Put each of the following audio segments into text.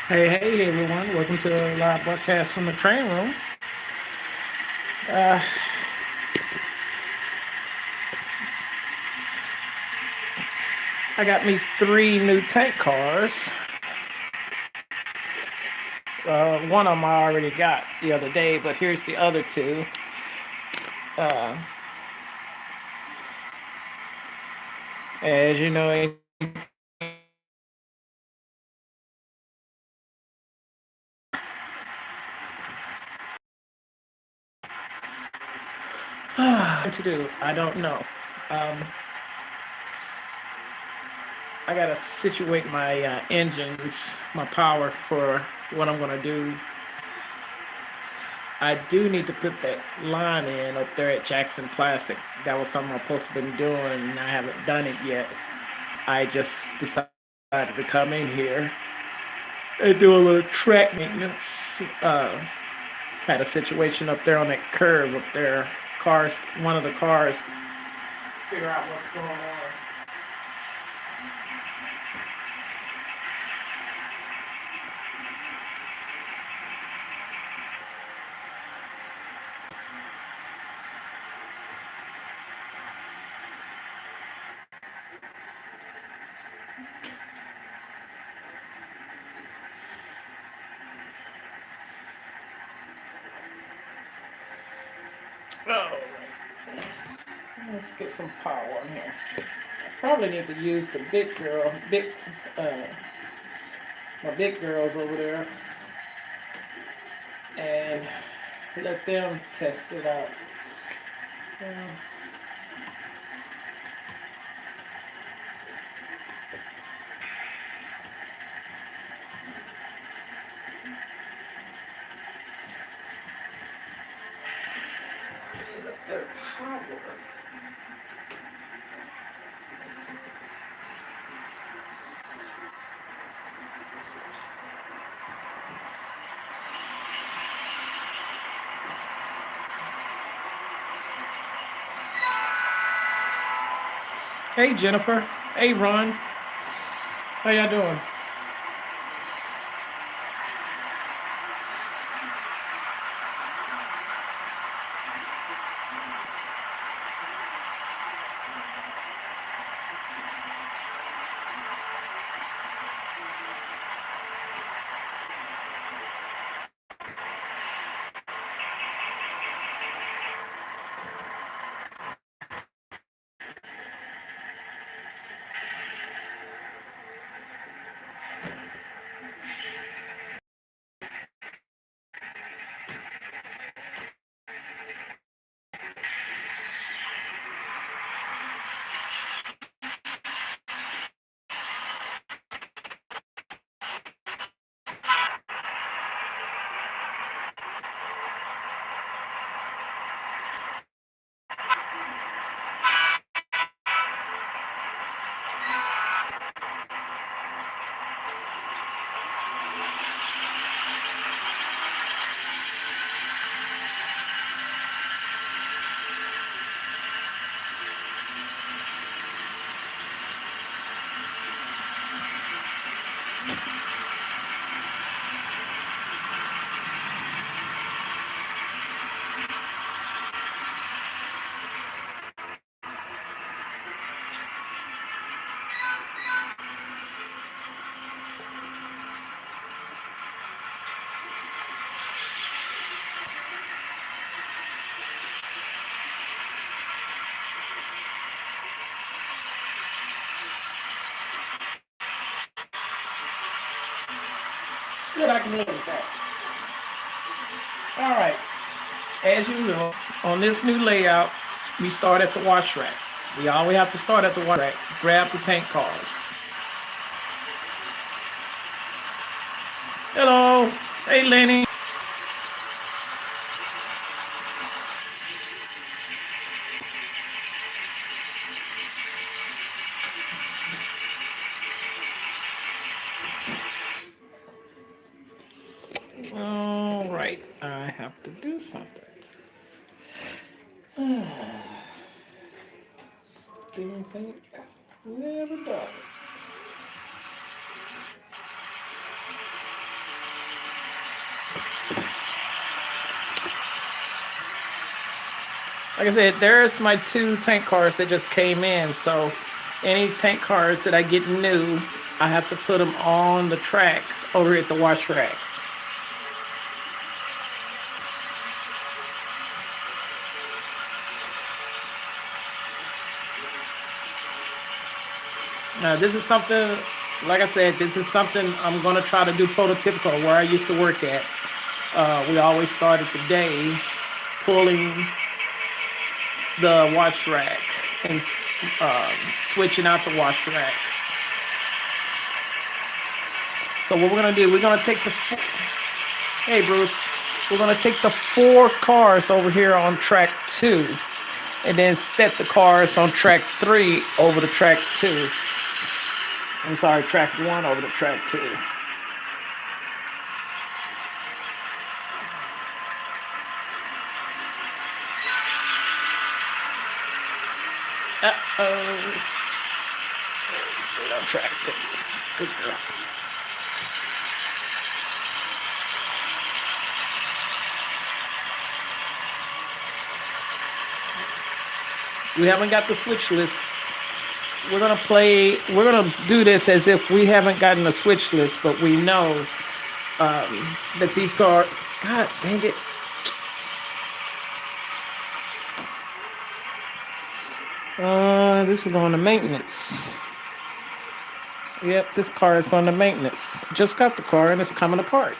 Hey, everyone. Welcome to the live broadcast from the train room. Uh, I got me three new tank cars. One of them I already got the other day, but here's the other two. Uh, as you know, to do, I don't know. Um, I gotta situate my engines, my power for what I'm gonna do. I do need to put that line in up there at Jackson Plastic. That was something I'm supposed to been doing, and I haven't done it yet. I just decided to come in here and do a little track maintenance. Had a situation up there on that curve up there. One of the cars, figure out what's going on. Oh, right. Let's get some power on here. I probably need to use the uh, my big girls over there, and let them test it out. Uh, is up their power? Hey, Jennifer. Hey, Ron. How y'all doing? Good, I can live with that. All right. As usual, on this new layout, we start at the wash rack. We always have to start at the wash rack. Grab the tank cars. Hello. Hey, Lenny. All right. I have to do something. Things ain't never done. Like I said, there's my 2 tank cars that just came in. So any tank cars that I get new, I have to put them on the track over at the wash rack. This is something, like I said, this is something I'm going to try to do prototypical where I used to work at. We always started the day pulling the wash rack and um, switching out the wash rack. So what we're gonna do, we're gonna take hey Bruce, we're gonna take the 4 cars over here on track 2, and then set the cars on track 3 over to track 2. I'm sorry, track 1 over to track 2. Uh-oh. Stayed on track. Good girl. We haven't got the switch list. We're gonna do this as if we haven't gotten a switch list, but we know that these cars, God dang it. This is going to maintenance. Yep, this car is going to maintenance. Just got the car and it's coming apart.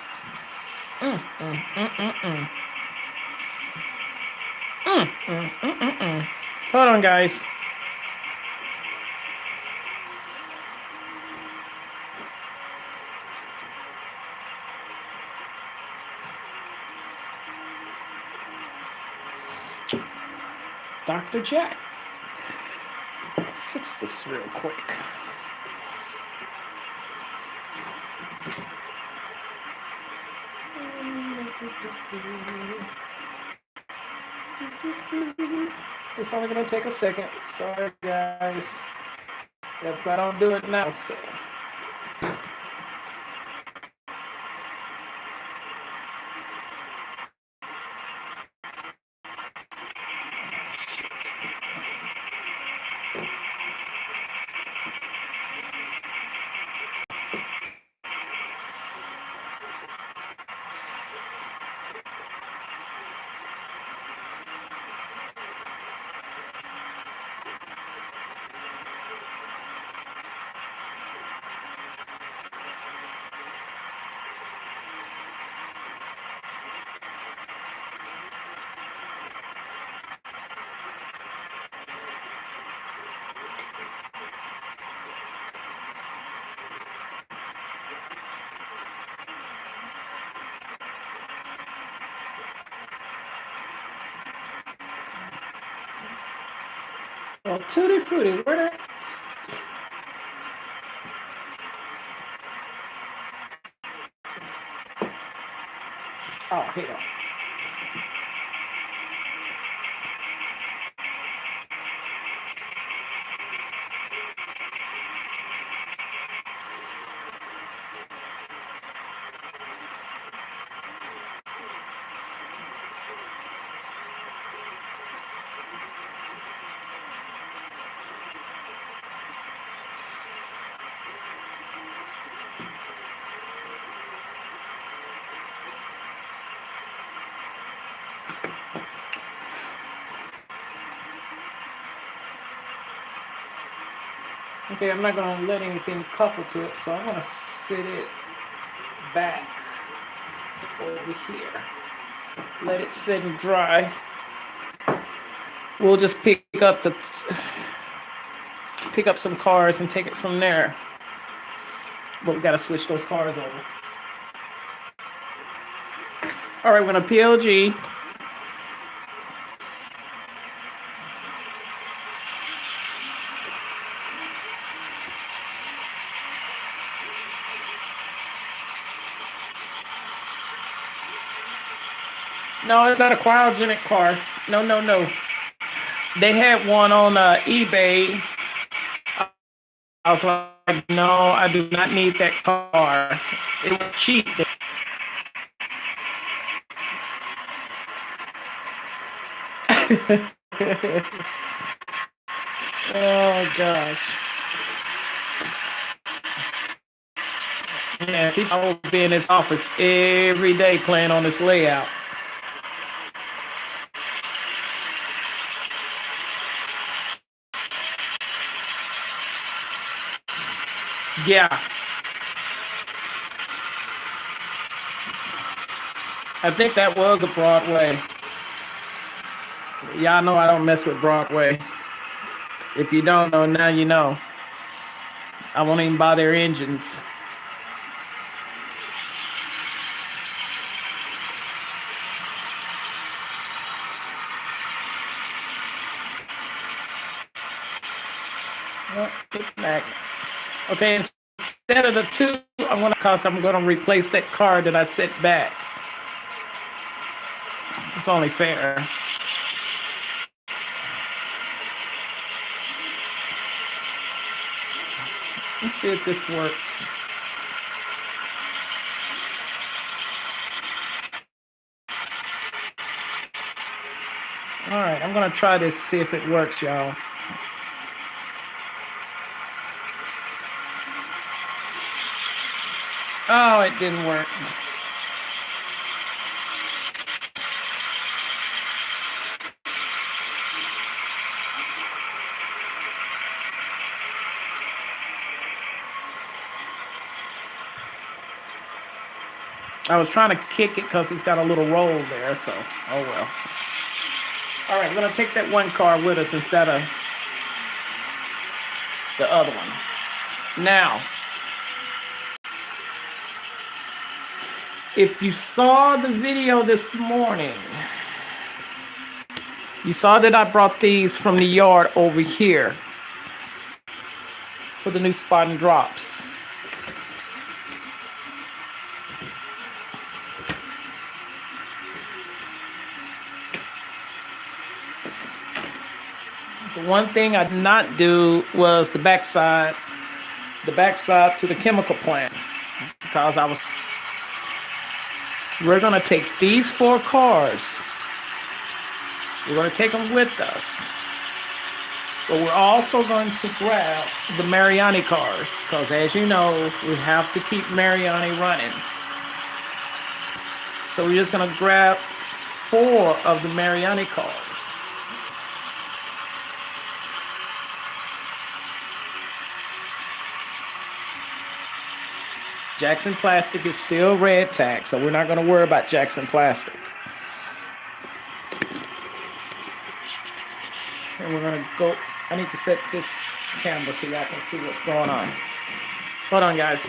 Hold on, guys. Dr. Jack. Fix this real quick. It's only going to take a second. Sorry, guys. If I don't do it now, so. Well, Tutti Frutti, where the... Oh, hell. Okay, I'm not going to let anything couple to it, so I'm going to sit it back over here. Let it sit and dry. We'll just pick up some cars and take it from there. But we got to switch those cars over. All right, we're going to PLG. No, it's not a cryogenic car. No. They had one on eBay. I was like, no, I do not need that car. It was cheap. Oh gosh. Yeah, people will be in his office every day playing on this layout. Yeah, I think that was a Broadway. Y'all know I don't mess with Broadway. If you don't know, now you know. I won't even buy their engines. Oh, get back. Okay, instead of the two, I'm gonna replace that car that I set back. It's only fair. Let's see if this works. All right, I'm gonna try this, see if it works, y'all. Oh, it didn't work. I was trying to kick it because it's got a little roll there, so oh well. All right, we're gonna take that one car with us instead of the other one. Now, if you saw the video this morning, you saw that I brought these from the yard over here for the new spot and drops. The one thing I did not do was the backside to the chemical plant because we're gonna take these 4 cars. We're gonna take them with us. But we're also going to grab the Mariani cars because as you know, we have to keep Mariani running. So we're just gonna grab 4 of the Mariani cars. Jackson Plastic is still red tag, so we're not going to worry about Jackson Plastic. And we're going to go. I need to set this camera so y'all can see what's going on. Hold on, guys.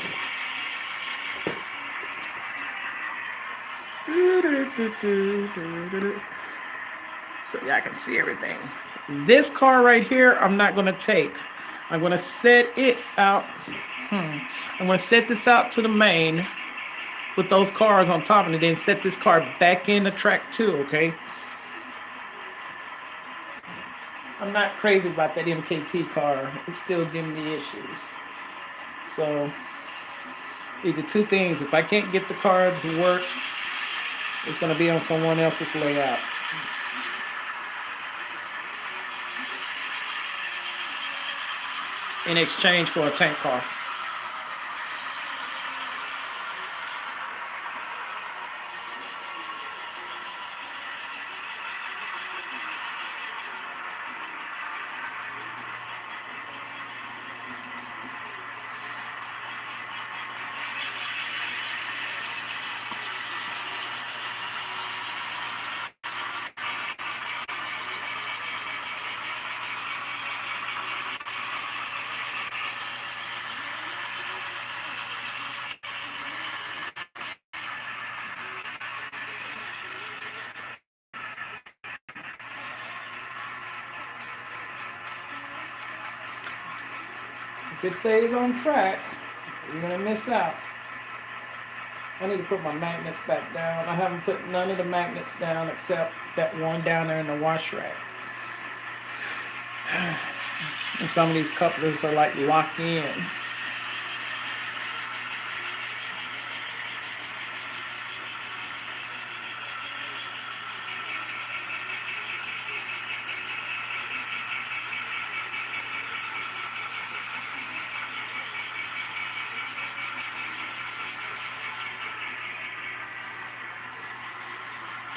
So y'all can see everything. This car right here, I'm not going to take. I'm going to set it out. I'm going to set this out to the main with those cars on top, and then set this car back in the track 2, okay? I'm not crazy about that MKT car. It's still giving me issues. So, either 2 things. If I can't get the car to work, it's going to be on someone else's layout. In exchange for a tank car. If it stays on track, you're going to miss out. I need to put my magnets back down. I haven't put none of the magnets down except that one down there in the wash rack. And some of these couplers are like locked in.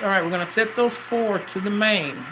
All right, we're going to set those 4 to the main.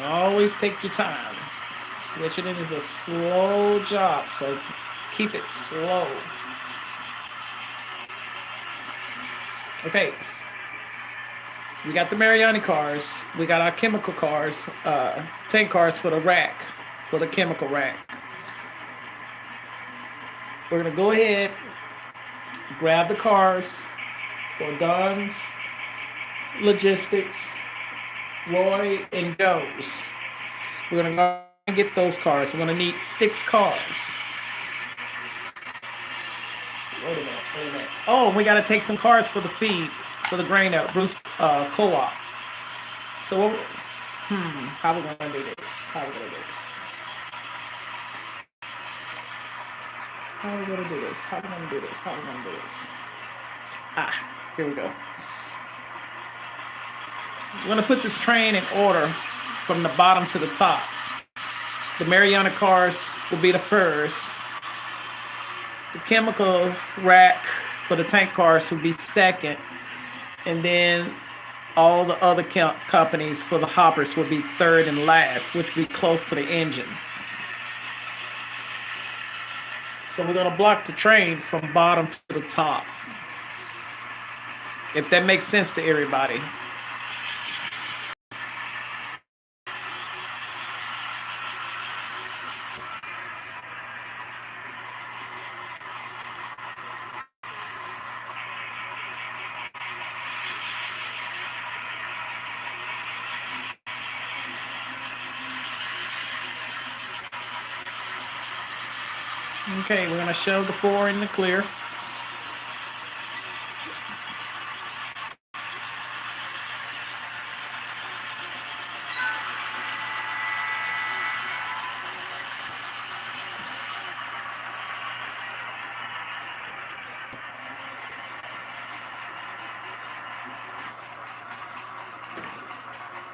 Always take your time. Switching it is a slow job, so keep it slow. Okay. We got the Mariani cars. We got our chemical cars, tank cars for the rack, for the chemical rack. We're going to go ahead, grab the cars for Don's Logistics, Roy, and Joe's. We're going to go and get those cars. We're going to need 6 cars. Wait a minute. Oh, we got to take some cars for the feed, for the grain out, Bruce Co-op. So, how are we going to do this? How are we going to do this? Here we go. We're going to put this train in order from the bottom to the top. The Mariana cars will be the first. The chemical rack for the tank cars will be second. And then all the other companies for the hoppers will be third and last, which will be close to the engine. So we're going to block the train from bottom to the top. If that makes sense to everybody. Okay, we're going to shove the 4 in the clear.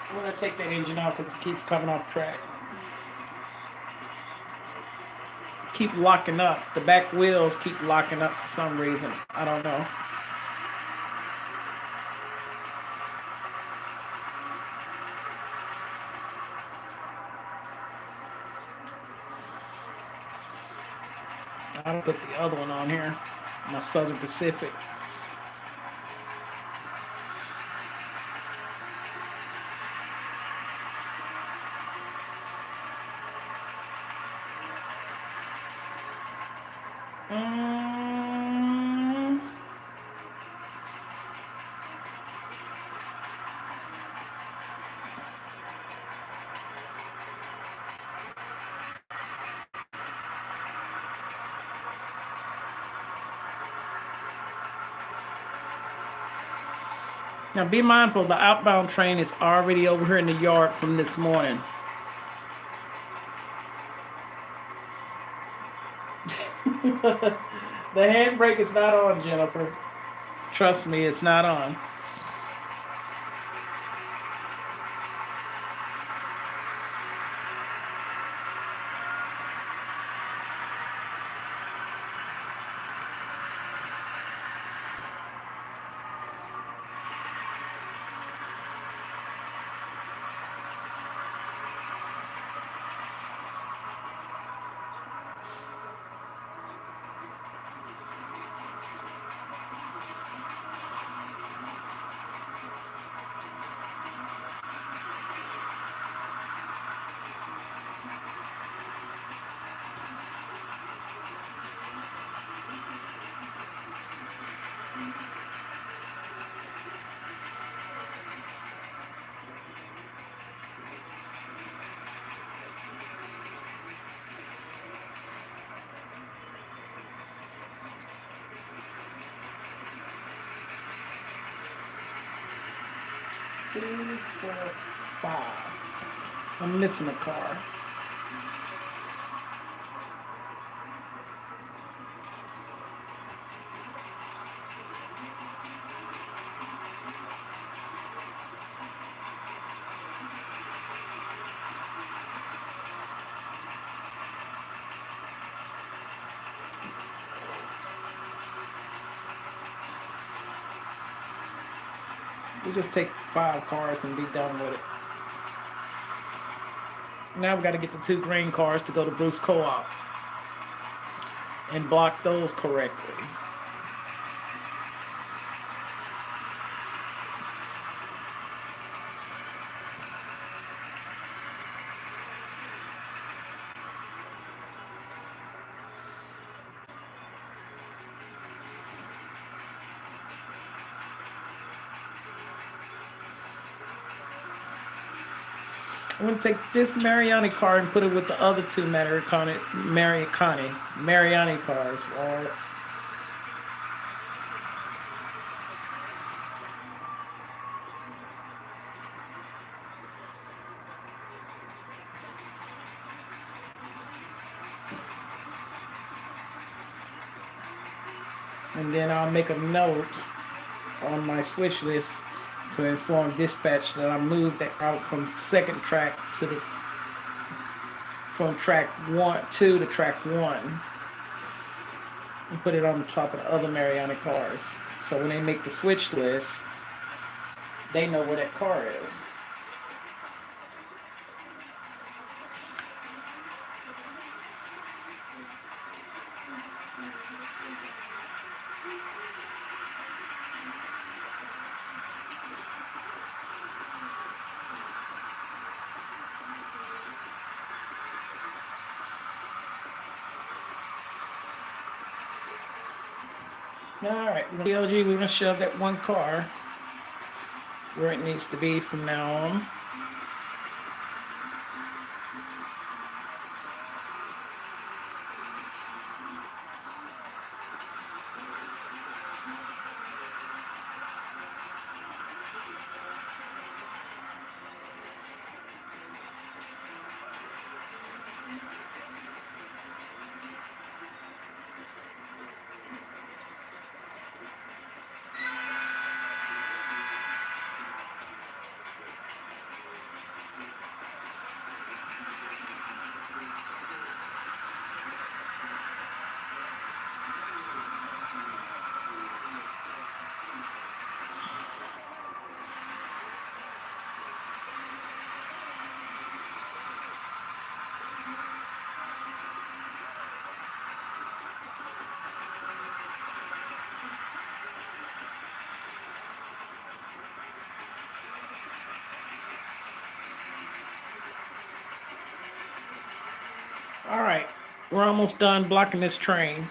I'm going to take the engine out because it keeps coming off track. Keep locking up. The back wheels keep locking up for some reason. I don't know. I'll put the other one on here. My Southern Pacific. Now be mindful, the outbound train is already over here in the yard from this morning. The handbrake is not on, Jennifer. Trust me, it's not on. 2, 4, 5. I'm missing a car. We just take 5 cars and be done with it. Now we got to get the 2 green cars to go to Bruce Co-op and block those correctly. I'm going to take this Mariani car and put it with the other 2 Mariani cars. And then I'll make a note on my switch list to inform dispatch that I moved that out from second track to from track 2 to track 1, and put it on the top of the other Mariani cars. So when they make the switch list, they know where that car is. Alright, DLG, we're going to shove that 1 car where it needs to be from now on. All right, we're almost done blocking this train.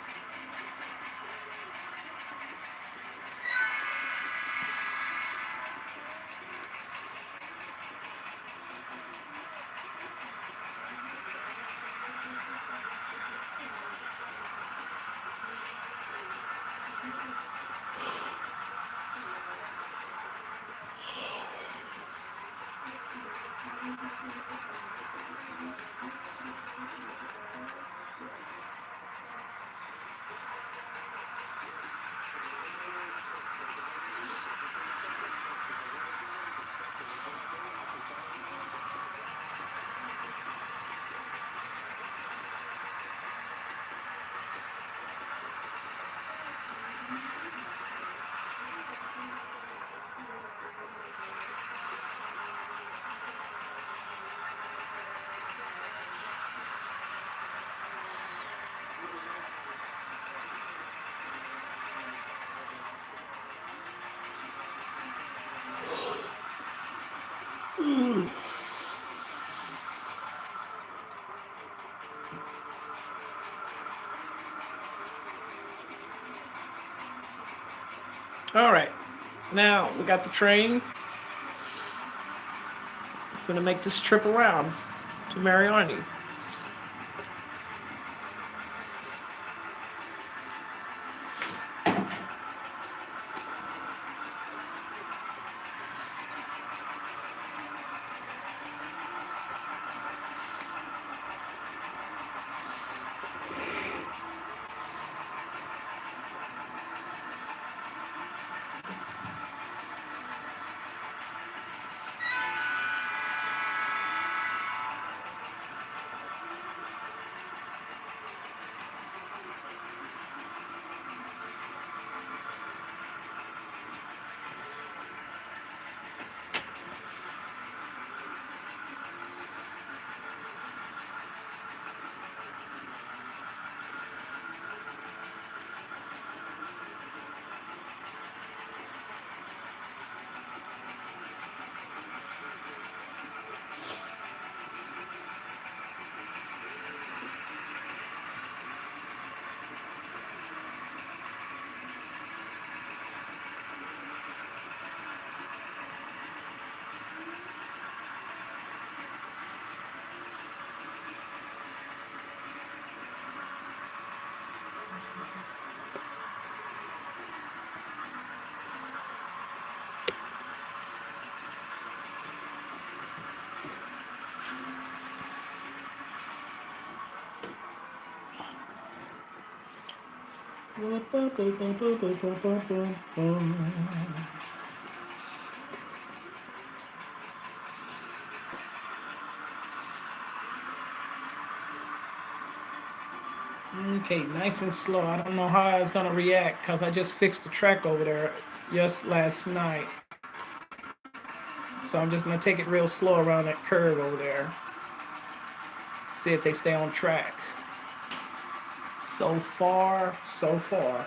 All right, now we got the train. We're gonna make this trip around to Mariani. Okay, nice and slow. I don't know how it's gonna react because I just fixed the track over there just last night. So I'm just gonna take it real slow around that curve over there. See if they stay on track. So far, so far.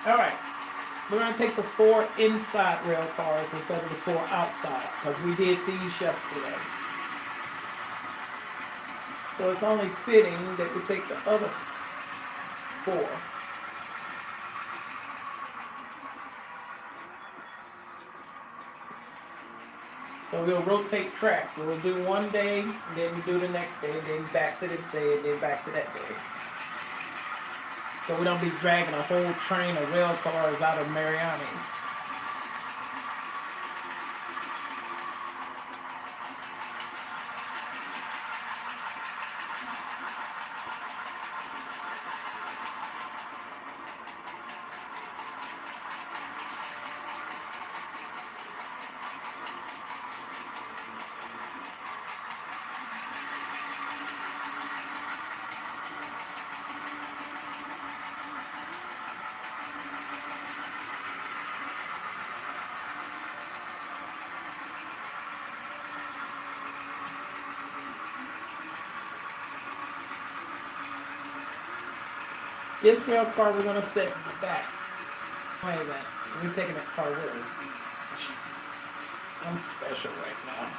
All right, we're gonna take the 4 inside rail cars instead of the 4 outside because we did these yesterday. So it's only fitting that we take the other 4. So we'll rotate track. We'll do one day, and then we do the next day, and then back to this day, and then back to that day. So we don't be dragging a whole train of rail cars out of Mariani. This rail car we're gonna set back. Wait a minute, we're taking that car with us. I'm special right now.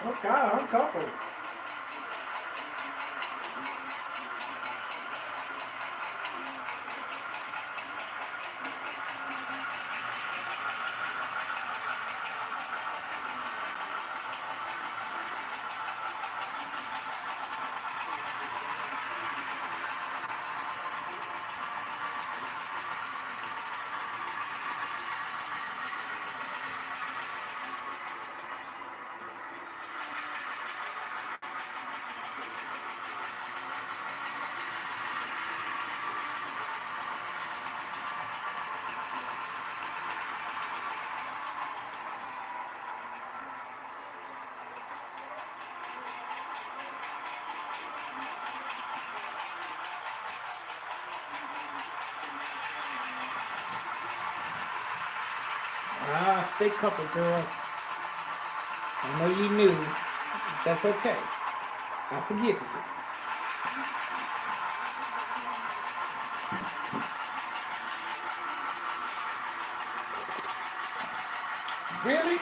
Oh God, I'm coupled. Ah, stay coupled, girl. I know you knew. That's okay. I forgive you. Really?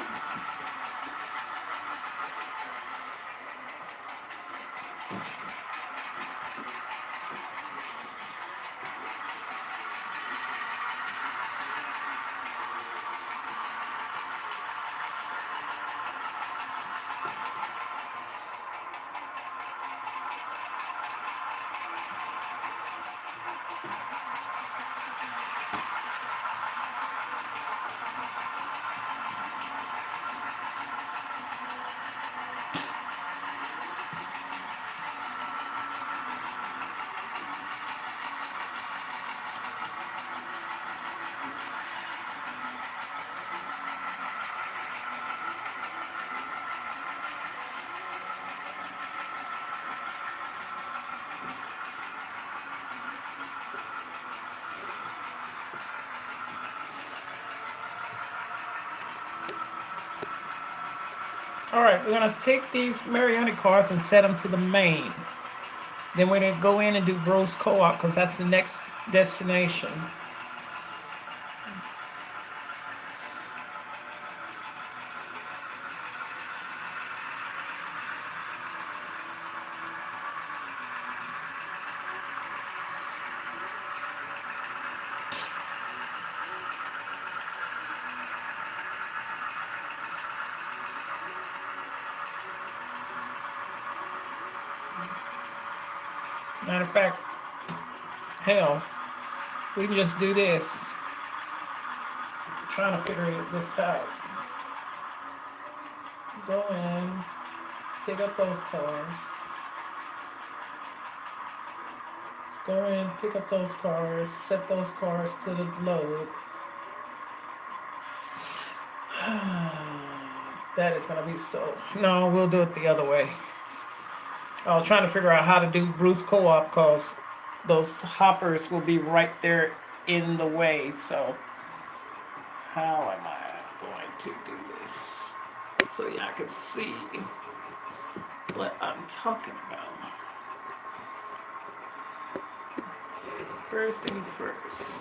All right, we're gonna take these Mariani cards and set them to the main. Then we're gonna go in and do Bros Co-op because that's the next destination. Matter of fact, hell, we can just do this. I'm trying to figure this out. Go in, pick up those cards. Go in, pick up those cards, set those cards to the load. That is gonna be so. No, we'll do it the other way. I was trying to figure out how to do Bruce Co-op because those hoppers will be right there in the way. So how am I going to do this so y'all can see what I'm talking about? First thing first.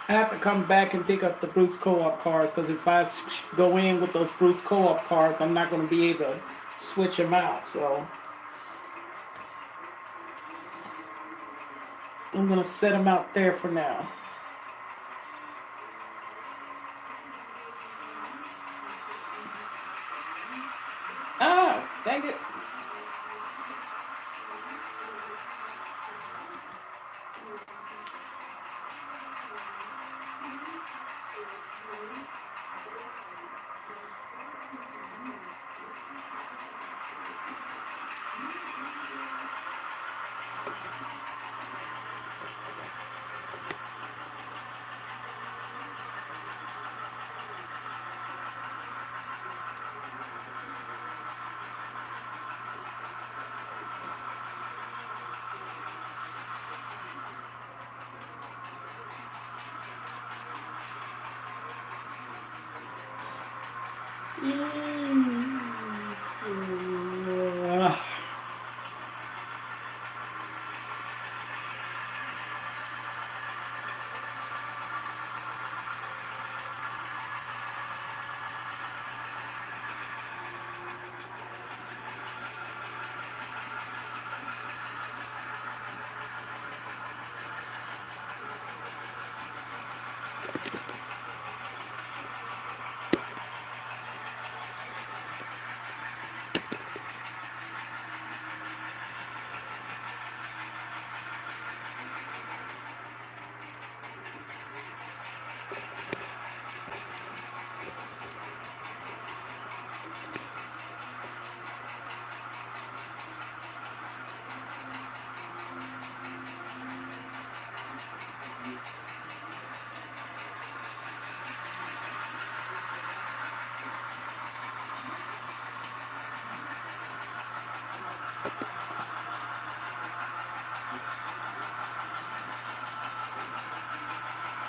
I have to come back and pick up the Bruce Co-op cards because if I go in with those Bruce Co-op cards, I'm not going to be able to switch them out. So I'm going to set them out there for now. Ah, dang it.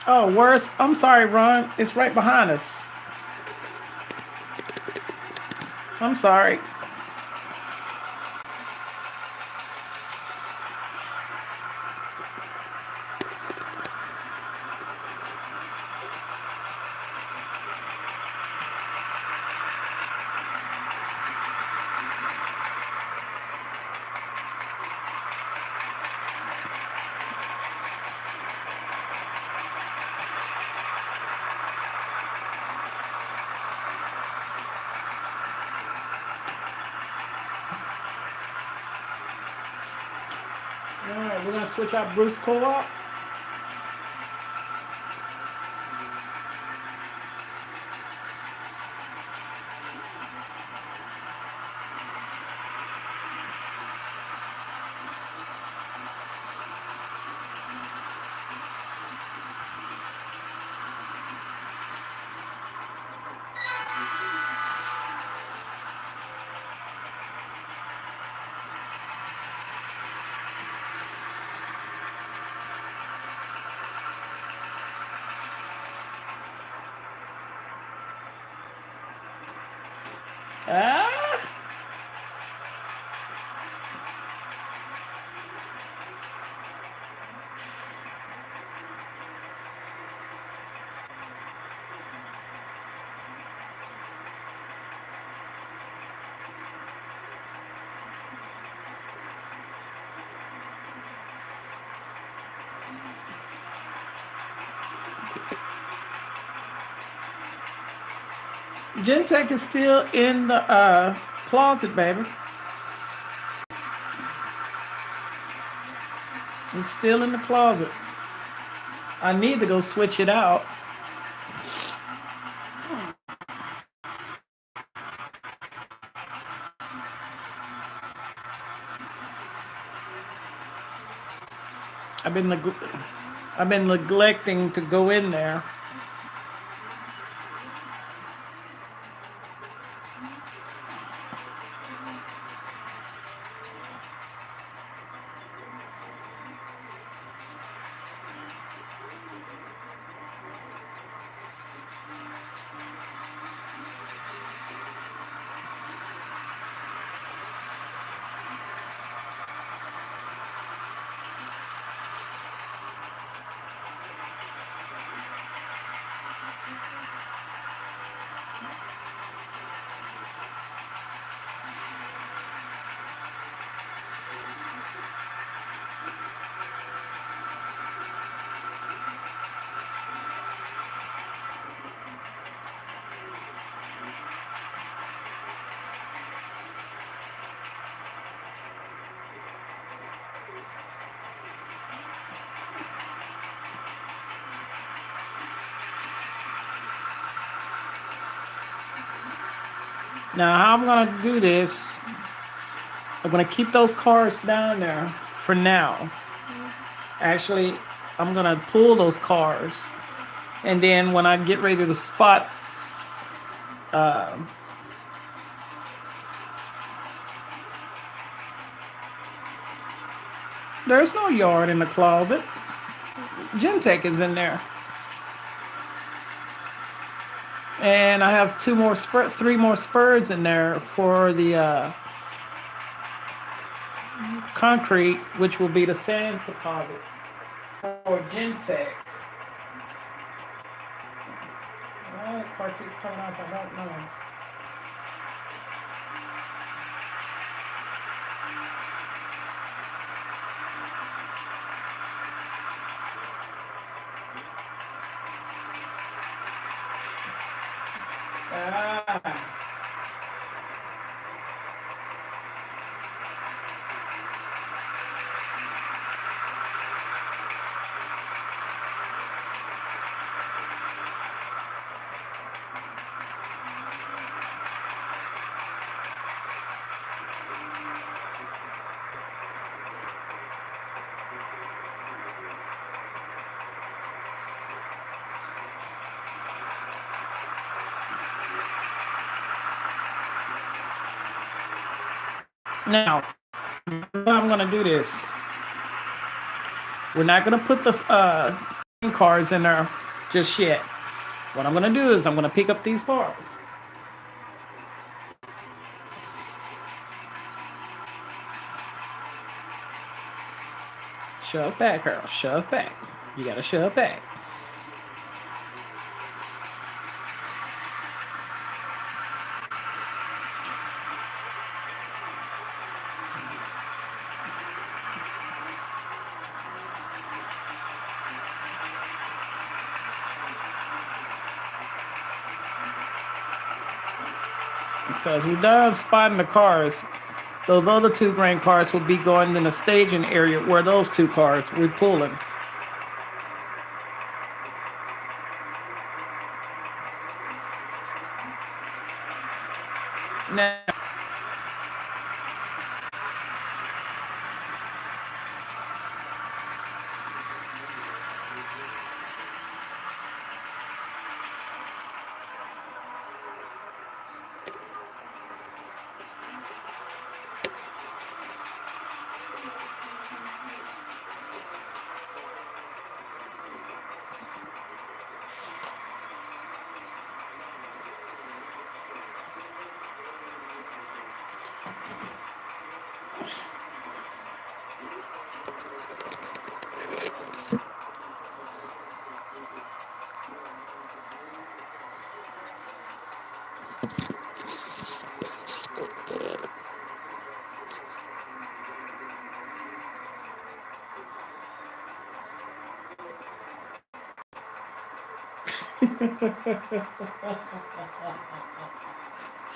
Oh, where's? I'm sorry, Ron. It's right behind us. I'm sorry. All right, we're gonna switch out Bruce Co-op. Ah. Gentech is still in the closet, baby. It's still in the closet. I need to go switch it out. I've been neglecting to go in there. Now, how I'm gonna do this, I'm gonna keep those cards down there for now. Actually, I'm gonna pull those cards, and then when I get ready to spot, uh, there's no yard in the closet. Gentech is in there. And I have three more spurs in there for the concrete, which will be the sand deposit for Gentech. Why the car keep coming off? I don't know. Ah. Now, I'm gonna do this. We're not gonna put the cars in there just yet. What I'm gonna do is I'm gonna pick up these cars. Shove back, girl. Shove back. You gotta shove back. Because we're done spotting the cars. Those other two grain cars will be going in the staging area where those two cars we're pulling. Now,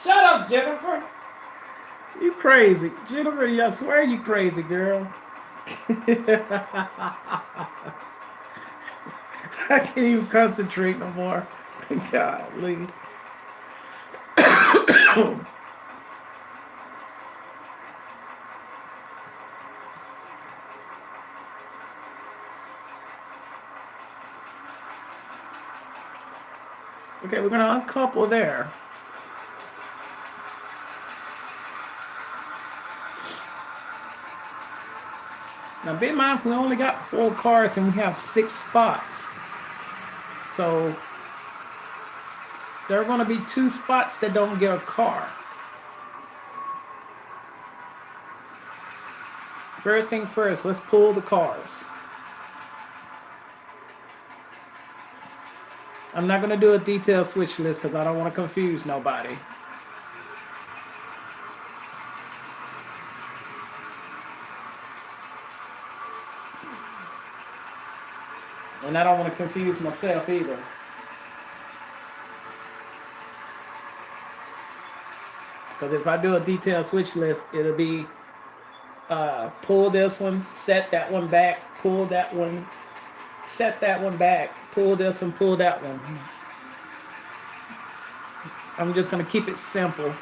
shut up, Jennifer. You crazy. Jennifer, I swear you crazy, girl. I can't even concentrate no more. Golly. Okay, we're gonna uncouple there. Now, be in mind, we only got 4 cars and we have 6 spots. So, there are going to be 2 spots that don't get a car. First thing first, let's pull the cars. I'm not going to do a detailed switch list because I don't want to confuse nobody. And I don't want to confuse myself either. Because if I do a detailed switch list, it'll be pull this one, set that one back, pull that one, set that one back, pull this one, pull that one. I'm just going to keep it simple.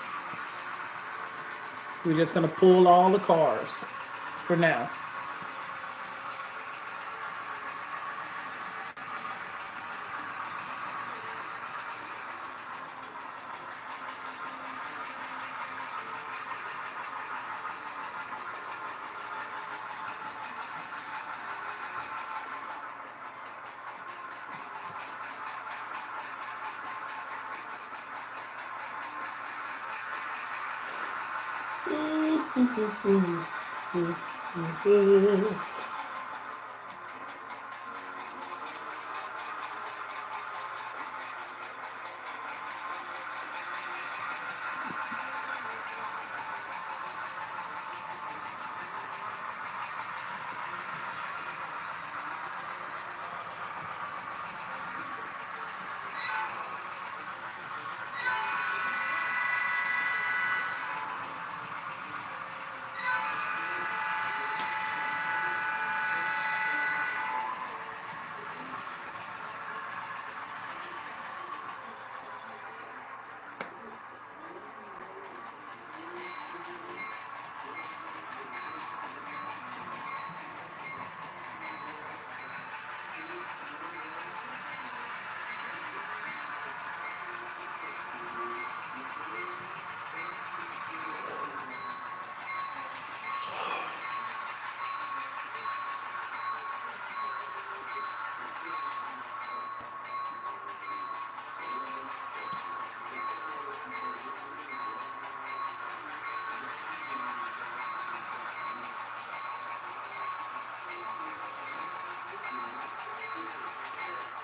We're just going to pull all the cars for now.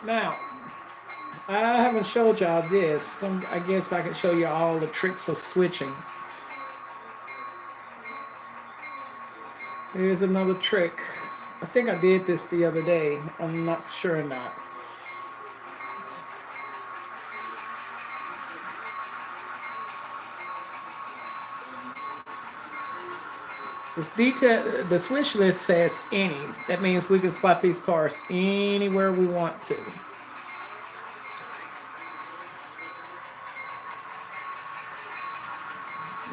Now, I haven't showed y'all this. I guess I can show you all the tricks of switching. Here's another trick. I think I did this the other day. I'm not sure or not. The switch list says any. That means we can spot these cars anywhere we want to.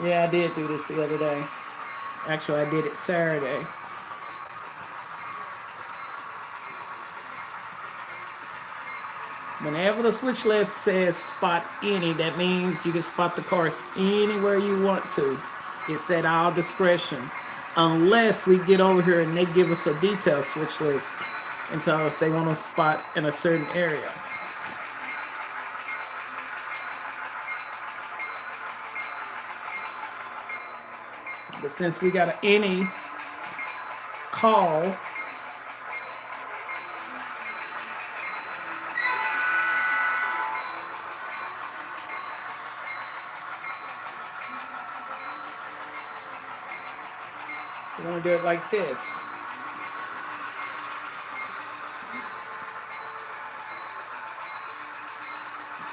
Yeah, I did do this the other day. Actually, I did it Saturday. Whenever the switch list says spot any, that means you can spot the cars anywhere you want to. It's at our discretion. Unless we get over here and they give us a detailed switch list and tell us they want to spot in a certain area. But since we got an any call, we're going to do it like this.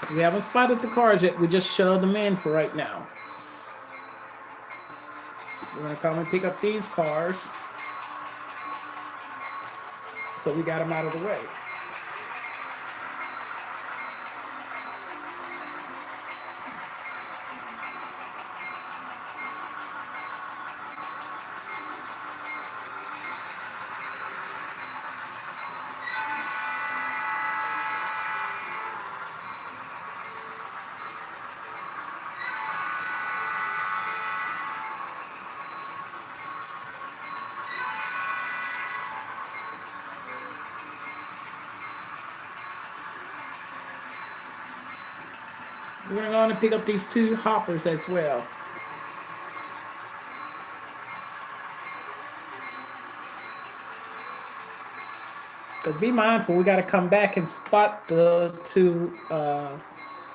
We haven't spotted the cars yet. We just showed them in for right now. We're going to come and pick up these cars. So we got them out of the way. We're going to go on and pick up these two hoppers as well. But be mindful, we got to come back and spot the two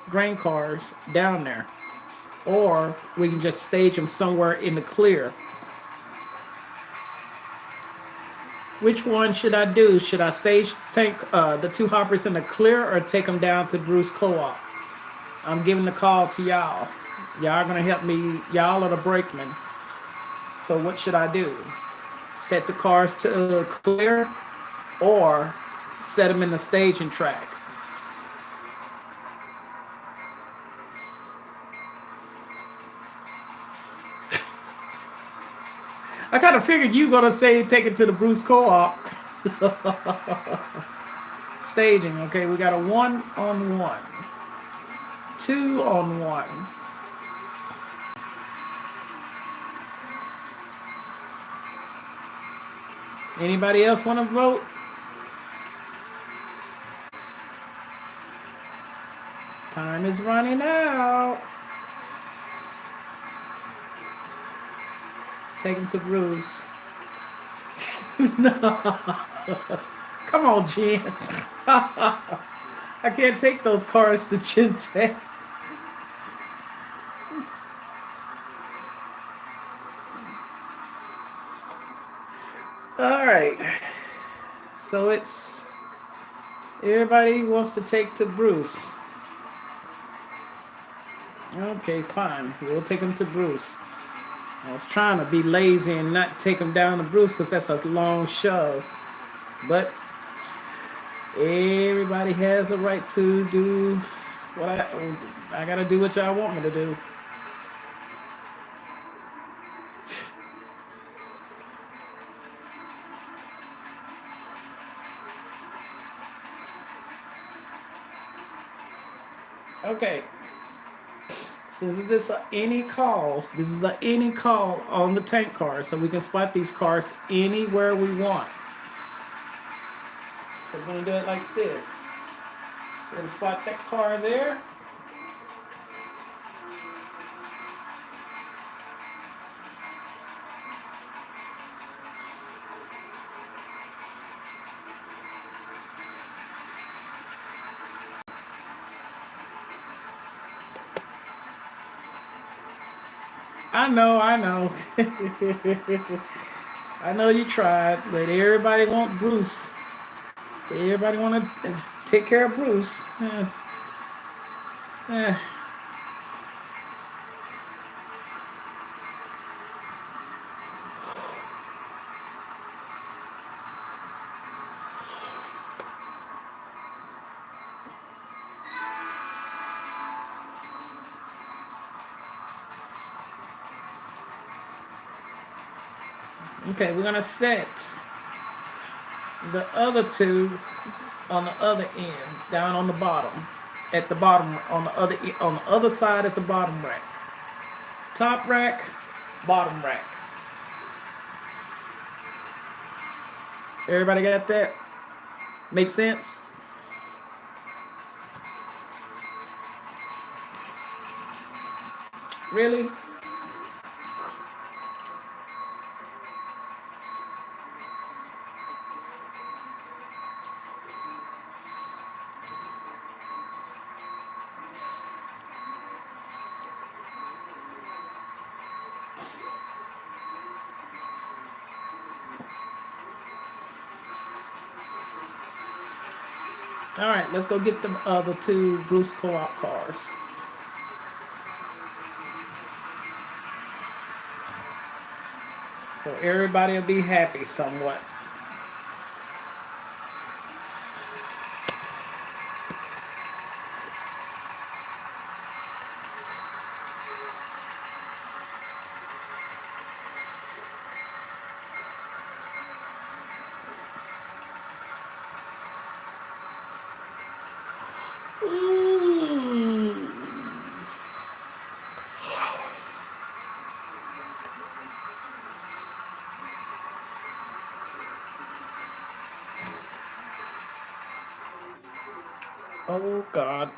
grain cars down there. Or we can just stage them somewhere in the clear. Which one should I do? Should I take the two hoppers in the clear or take them down to Bruce Co-op? I'm giving the call to y'all. Y'all gonna help me. Y'all are the brakemen. So what should I do? Set the cars to clear or set them in the staging track? I kind of figured you gonna say take it to the Bruce Co-op. Staging, okay, we got a 1-on-1. 2-on-1. Anybody else want to vote? Time is running out. Take him to Bruce. No. Come on, Jen. I can't take those cars to Gentech. All right. So it's everybody wants to take to Bruce. Okay, fine. We'll take him to Bruce. I was trying to be lazy and not take him down to Bruce because that's a long shove. But everybody has a right to do what I gotta do what y'all want me to do. Okay. So this is any call. This is any call on the tank car, so we can spot these cars anywhere we want. So we're gonna do it like this. We're gonna spot that car there. I know. I know you tried, but everybody want Bruce. Everybody want to take care of Bruce. Eh. Okay, we're gonna set the other two on the other end, down on the bottom, at the bottom on the other side at the bottom rack. Top rack, bottom rack. Everybody got that? Make sense? Really? All right, let's go get the other two Bruce Co-op cars. So everybody will be happy somewhat. Ooh. Oh God.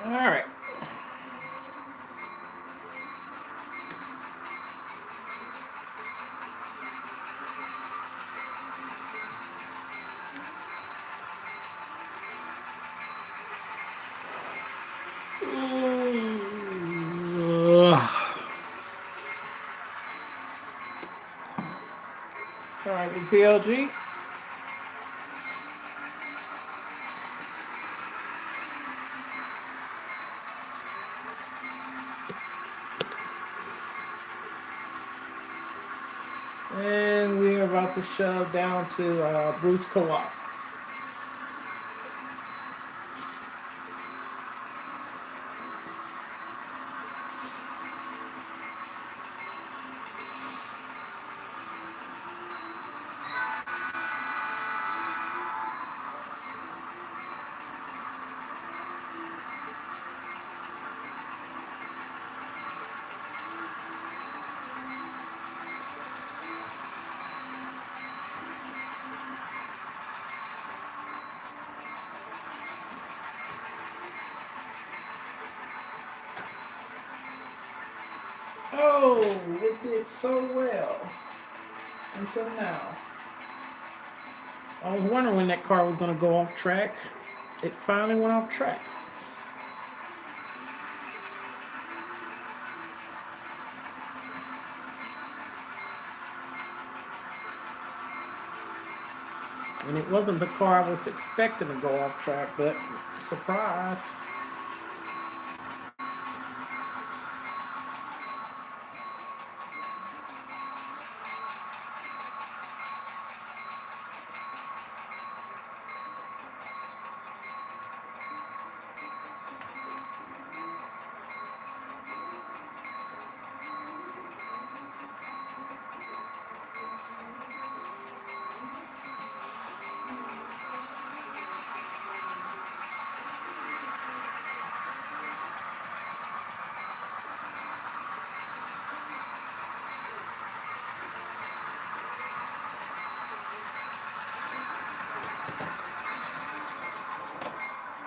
All right. All right, with PLG. And we are about to shove down to Bruce Co-op. Oh, it did so well until now. I was wondering when that car was going to go off track. It finally went off track. And it wasn't the car I was expecting to go off track, but surprise.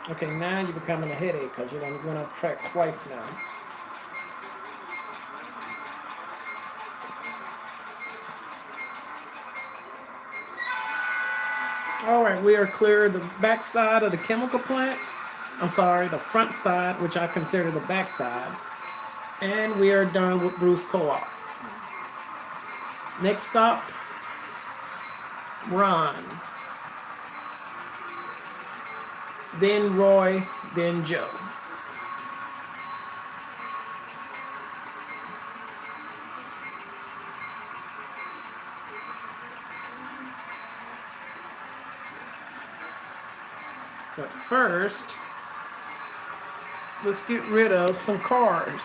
Okay, now you're becoming a headache because you're going to go off track twice now. All right, we are clear of the back side of the chemical plant. I'm sorry, the front side, which I consider the back side. And we are done with Bruce Co-op. Next stop, Ron. Then Roy, then Joe. But first, let's get rid of some cars.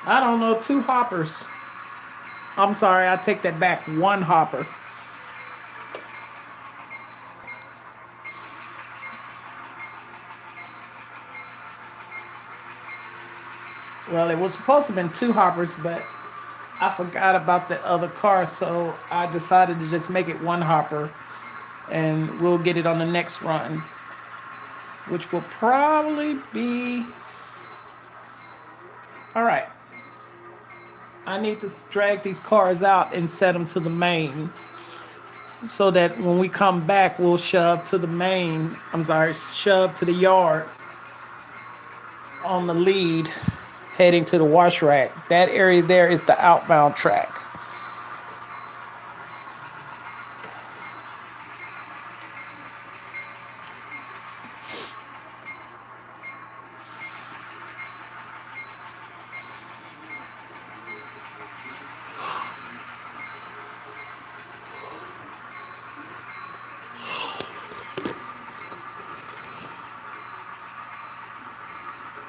I don't know, 2 hoppers. I'm sorry, I take that back. 1 hopper. Well, it was supposed to have been 2 hoppers, but I forgot about the other car, so I decided to just make it 1 hopper, and we'll get it on the next run, which will probably be... All right. I need to drag these cars out and set them to the main so that when we come back, we'll shove to the main. I'm sorry, shove to the yard on the lead heading to the wash rack. That area there is the outbound track.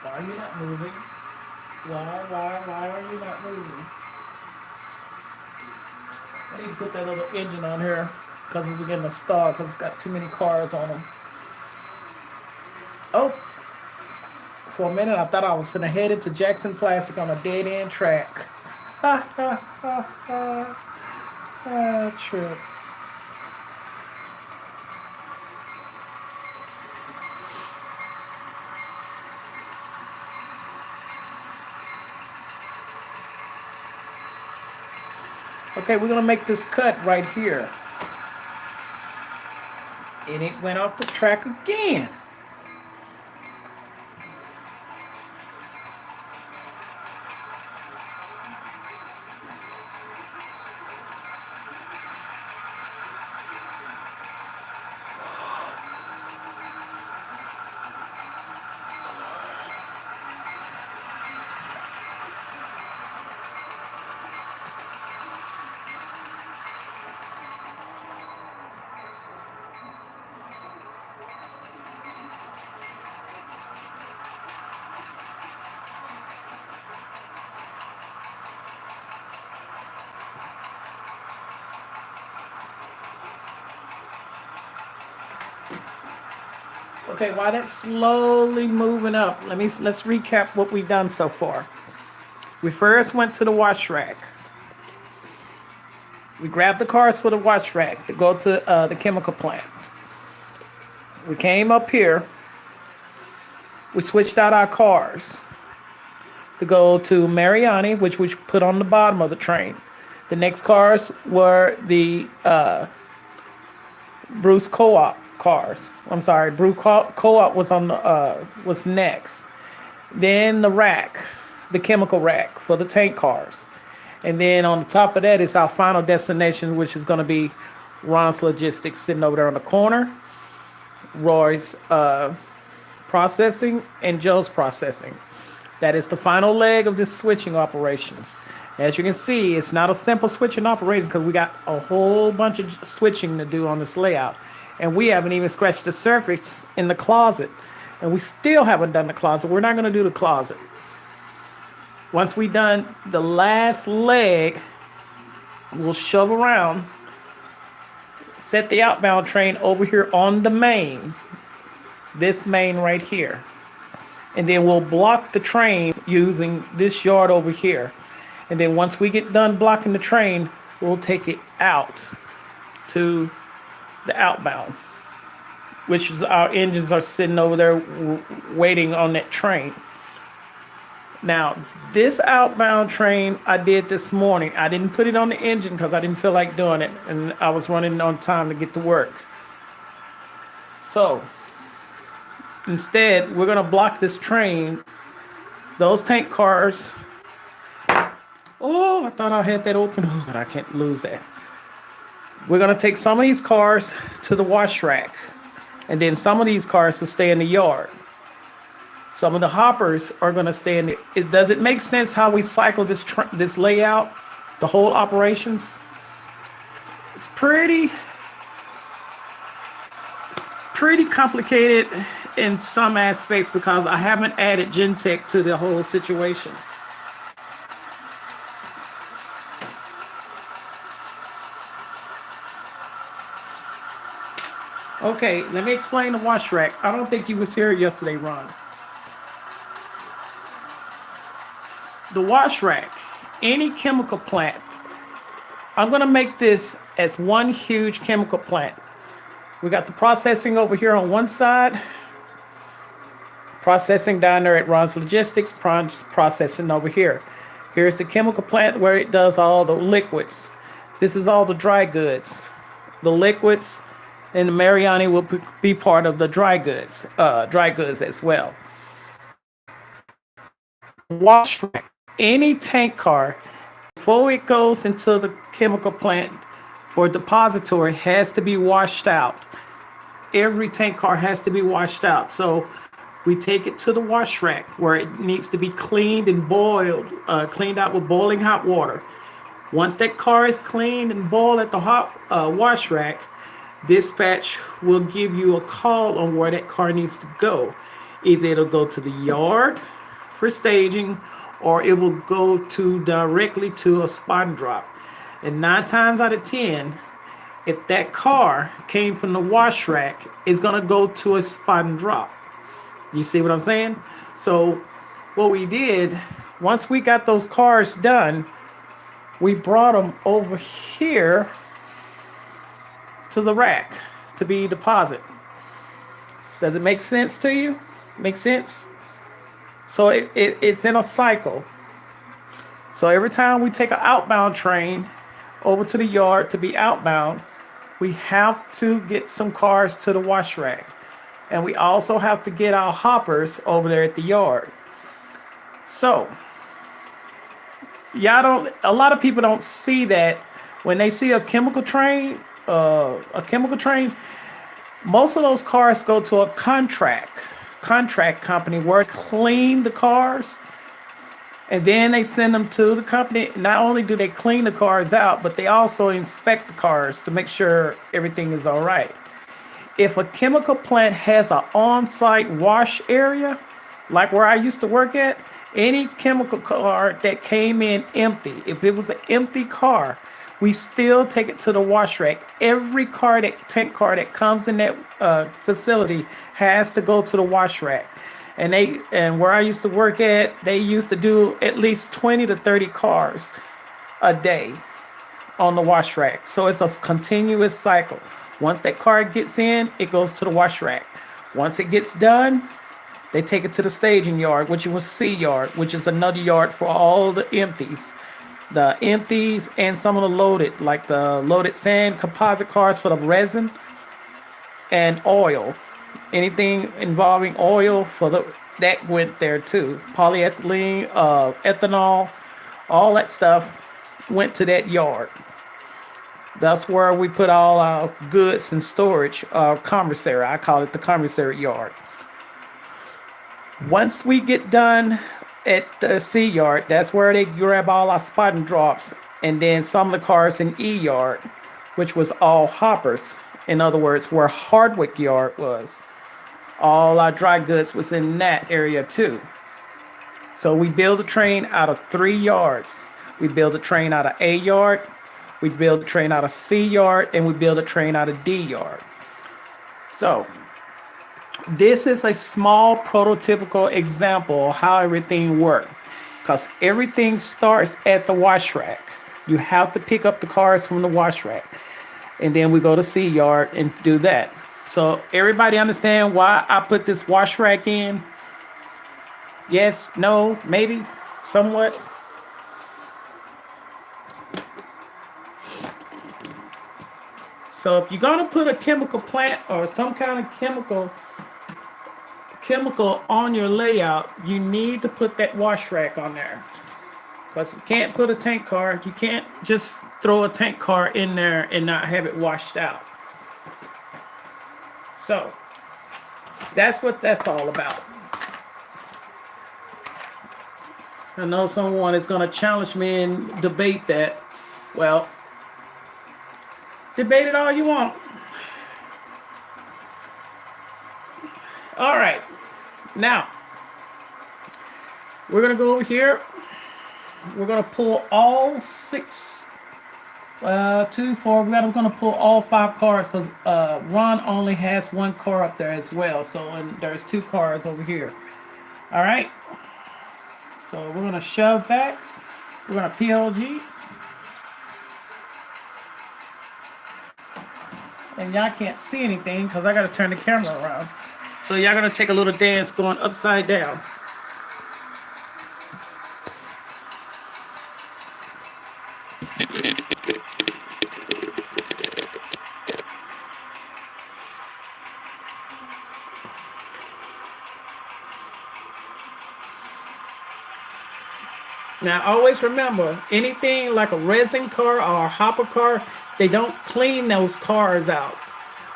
Why are you not moving? Why are you not moving? I need to put that little engine on here because it's beginning to stall because it's got too many cars on them. Oh, for a minute I thought I was finna head into Jackson Plastic on a dead end track. True. Okay, we're gonna make this cut right here. And it went off the track again. Okay, while that's slowly moving up, let's recap what we've done so far. We first went to the wash rack. We grabbed the cars for the wash rack to go to the chemical plant. We came up here. We switched out our cars to go to Mariani, which we put on the bottom of the train. The next cars were the Bruce Co-op cars. I'm sorry, Bruce Co-op was on the was next. Then the rack, the chemical rack for the tank cars. And then on the top of that is our final destination, which is going to be Ron's Logistics sitting over there on the corner, Roy's processing, and Joe's processing. That is the final leg of this switching operations. As you can see, it's not a simple switching operation because we got a whole bunch of switching to do on this layout. And we haven't even scratched the surface in the closet. And we still haven't done the closet. We're not going to do the closet. Once we've done the last leg, we'll shove around, set the outbound train over here on the main, this main right here. And then we'll block the train using this yard over here. And then once we get done blocking the train, we'll take it out to the outbound, which is our engines are sitting over there waiting on that train. Now, this outbound train I did this morning. I didn't put it on the engine because I didn't feel like doing it, and I was running on time to get to work. So, instead, we're going to block this train. Those tank cars. Oh, I thought I had that open, but I can't lose that. We're going to take some of these cars to the wash rack, and then some of these cars will stay in the yard. Some of the hoppers are going to stay in it. Does it make sense how we cycle this layout, the whole operations? It's pretty complicated in some aspects because I haven't added Gentech to the whole situation. Okay, let me explain the wash rack. I don't think you was here yesterday, Ron. The wash rack, any chemical plant, I'm going to make this as one huge chemical plant. We got the processing over here on one side, processing down there at Ron's Logistics, processing over here. Here's the chemical plant where it does all the liquids. This is all the dry goods. The liquids and the Mariani will be part of the dry goods as well. Wash rack. Any tank car, before it goes into the chemical plant for depository, has to be washed out. Every tank car has to be washed out. So we take it to the wash rack where it needs to be cleaned and boiled, cleaned out with boiling hot water. Once that car is cleaned and boiled at the hot wash rack, dispatch will give you a call on where that car needs to go. Either it'll go to the yard for staging, or it will go directly to a spot and drop. And 9 times out of 10, if that car came from the wash rack, it's gonna go to a spot and drop. You see what I'm saying? So what we did, once we got those cars done, we brought them over here to the rack to be deposited. Does it make sense to you? Make sense? So it's in a cycle. So every time we take an outbound train over to the yard to be outbound, we have to get some cars to the wash rack. And we also have to get our hoppers over there at the yard. So, a lot of people don't see that when they see a chemical train, most of those cars go to a contract company where they clean the cars, and then they send them to the company. Not only do they clean the cars out, but they also inspect the cars to make sure everything is all right. If a chemical plant has an on-site wash area, like where I used to work at, any chemical car that came in empty, if it was an empty car, we still take it to the wash rack. Every tank car that comes in that facility has to go to the wash rack. And where I used to work at, they used to do at least 20 to 30 cars a day on the wash rack. So it's a continuous cycle. Once that car gets in, it goes to the wash rack. Once it gets done, they take it to the staging yard, which was C yard, which is another yard for all the empties. The empties and some of the loaded, like the loaded sand composite cars for the resin and oil. Anything involving oil that went there too. Polyethylene, ethanol, all that stuff went to that yard. That's where we put all our goods in storage, commissary. I call it the commissary yard. Once we get done at the C yard, that's where they grab all our spot and drops, and then some of the cars in E yard, which was all hoppers. In other words, where Hardwick yard was. All our dry goods was in that area too. So we build a train out of 3 yards. We build a train out of A yard, we build a train out of C yard, and we build a train out of D yard. So this is a small prototypical example of how everything works, because everything starts at the wash rack. You have to pick up the cars from the wash rack, and then we go to C yard and do that. So everybody understand why I put this wash rack in? Yes, no, maybe, somewhat. So if you're gonna put a chemical plant or some kind of chemical on your layout, you need to put that wash rack on there. Because you can't put a tank car, you can't just throw a tank car in there and not have it washed out. So that's what that's all about. I know someone is going to challenge me and debate that. Well, debate it all you want. All right. Now, we're going to go over here. We're going to pull all 6, 2, 4. We're going to pull all 5 cars because Ron only has 1 car up there as well. So and there's 2 cars over here. All right. So we're going to shove back. We're going to PLG. And y'all can't see anything because I got to turn the camera around. So y'all going to take a little dance going upside down. Now, always remember, anything like a resin car or a hopper car, they don't clean those cars out.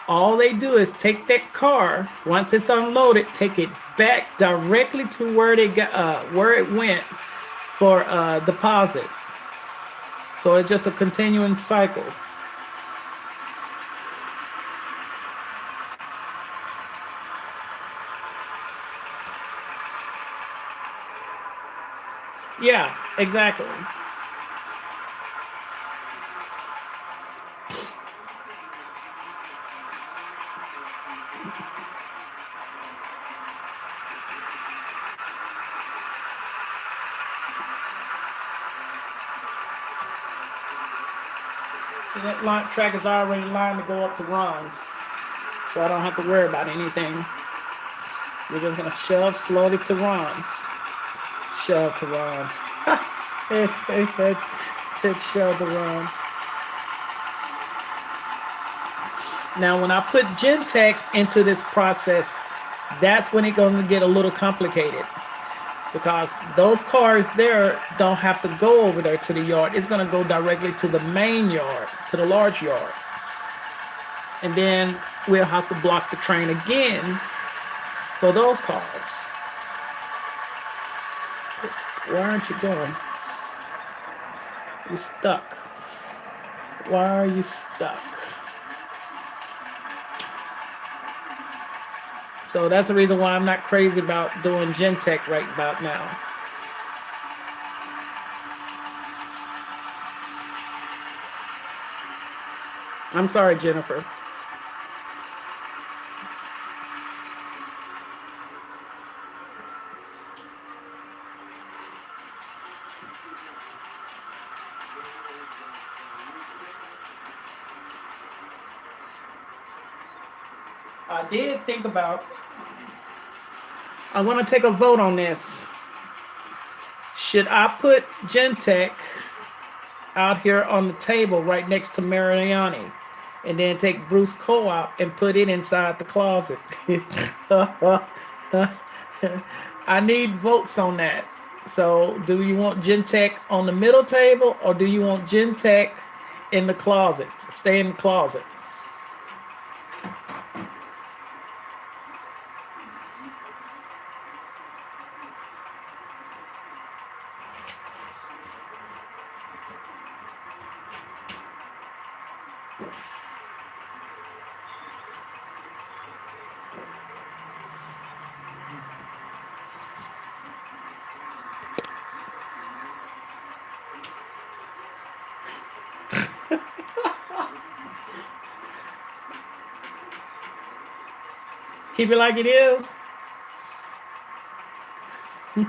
All they do is take that car, once it's unloaded, take it back directly to where it went for deposit. So it's just a continuing cycle. Yeah, exactly. So that line, track is already lined to go up to Ron's. So I don't have to worry about anything. We're just going to shove slowly to Ron's. Shove to Ron. it said shove to Ron. Now, when I put Gentech into this process, that's when it's going to get a little complicated, because those cars there don't have to go over there to the yard. It's going to go directly to the main yard, to the large yard. And then we'll have to block the train again for those cars. Why aren't you going? You're stuck. Why are you stuck? So that's the reason why I'm not crazy about doing Gentech right about now. I'm sorry, Jennifer. I did think about, I'm going to take a vote on this. Should I put Gentech out here on the table right next to Mariani, and then take Bruce Co-op and put it inside the closet? I need votes on that. So do you want Gentech on the middle table, or do you want Gentech in the closet? Stay in the closet. Keep it like it is. All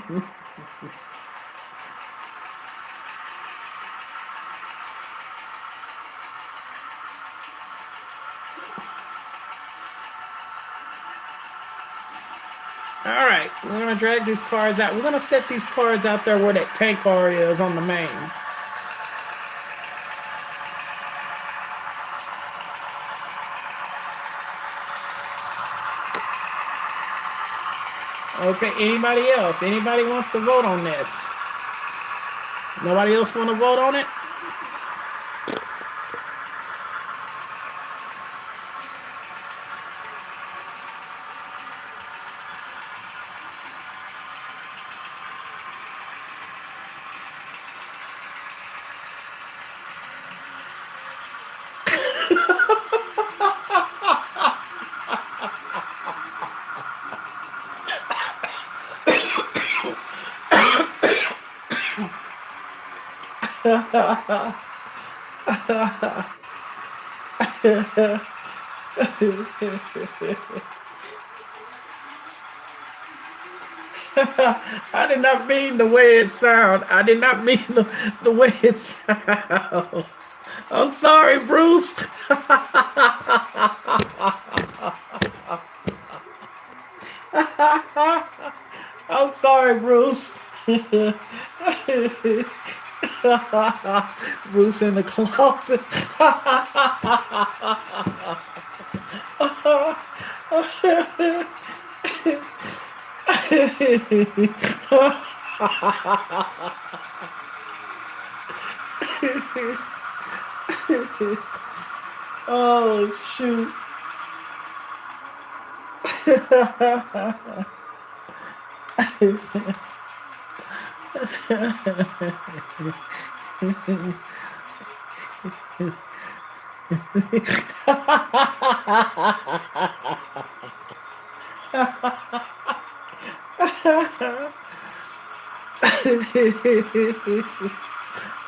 right, we're going to drag these cars out. We're going to set these cars out there where that tank car is on the main. Okay, anybody else? Anybody wants to vote on this? Nobody else want to vote on it? I did not mean the way it sounds. I did not mean the way it sounds. I'm sorry, Bruce. I'm sorry, Bruce. Bruce in the closet. Oh, shoot.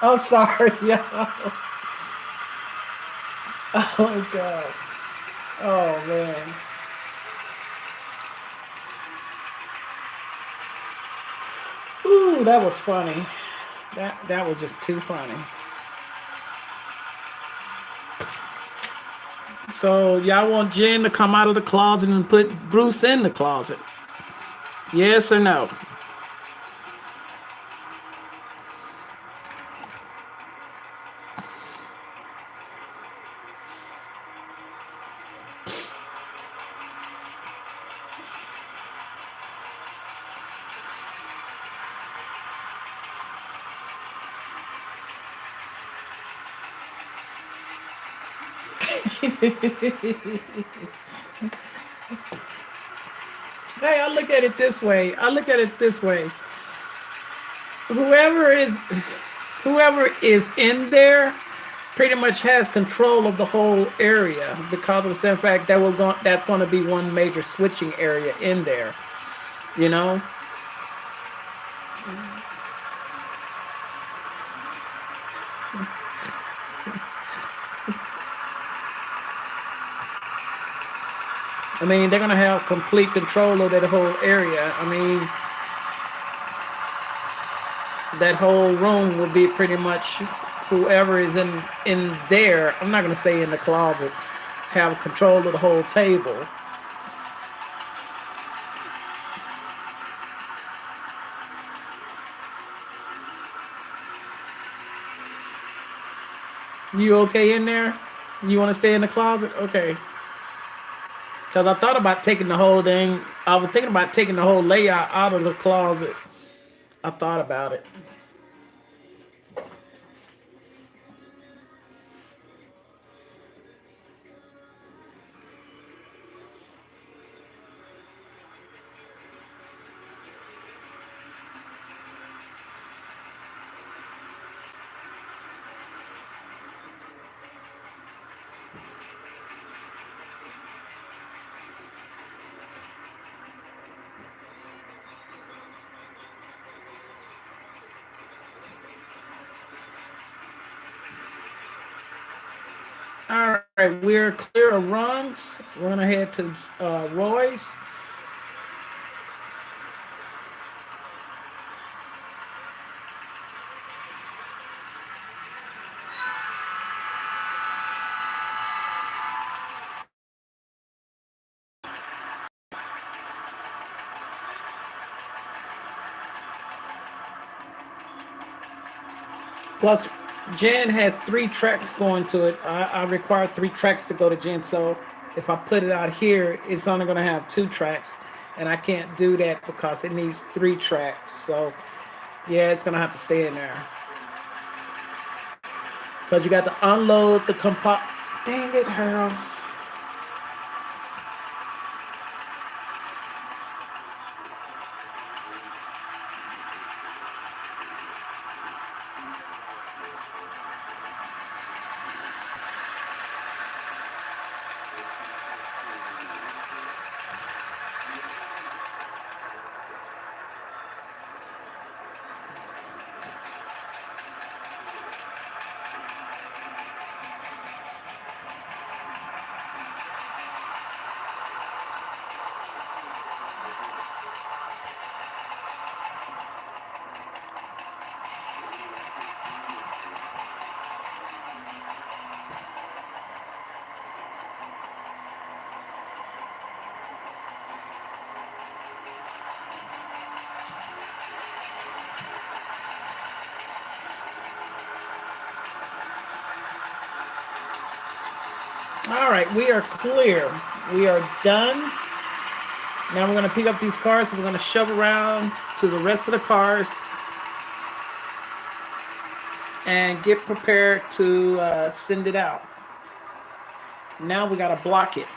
I'm sorry, y'all. Oh, God. Oh, man. Ooh, that was funny. That was just too funny. So y'all want Jen to come out of the closet and put Bruce in the closet? Yes or no? Hey, I look at it this way. I look at it this way. Whoever is whoever is in there pretty much has control of the whole area because of the simple fact that that's going to be one major switching area in there. You know. I mean, they're going to have complete control of that whole area. I mean, that whole room will be pretty much whoever is in there. I'm not going to say in the closet, have control of the whole table. You okay in there? You want to stay in the closet? Okay. Because I thought about taking the whole thing. I was thinking about taking the whole layout out of the closet. I thought about it. All right, we're clear of runs. We're gonna head to Roy's. Plus, Jen has 3 tracks going to it. I require 3 tracks to go to Jen. So if I put it out here, it's only gonna have 2 tracks, and I can't do that because it needs 3 tracks. So yeah, it's gonna have to stay in there because you got to unload the compa. Dang it, Harold. All right, we are clear. We are done. Now we're going to pick up these cars. We're going to shove around to the rest of the cars and get prepared to send it out. Now we got to block it.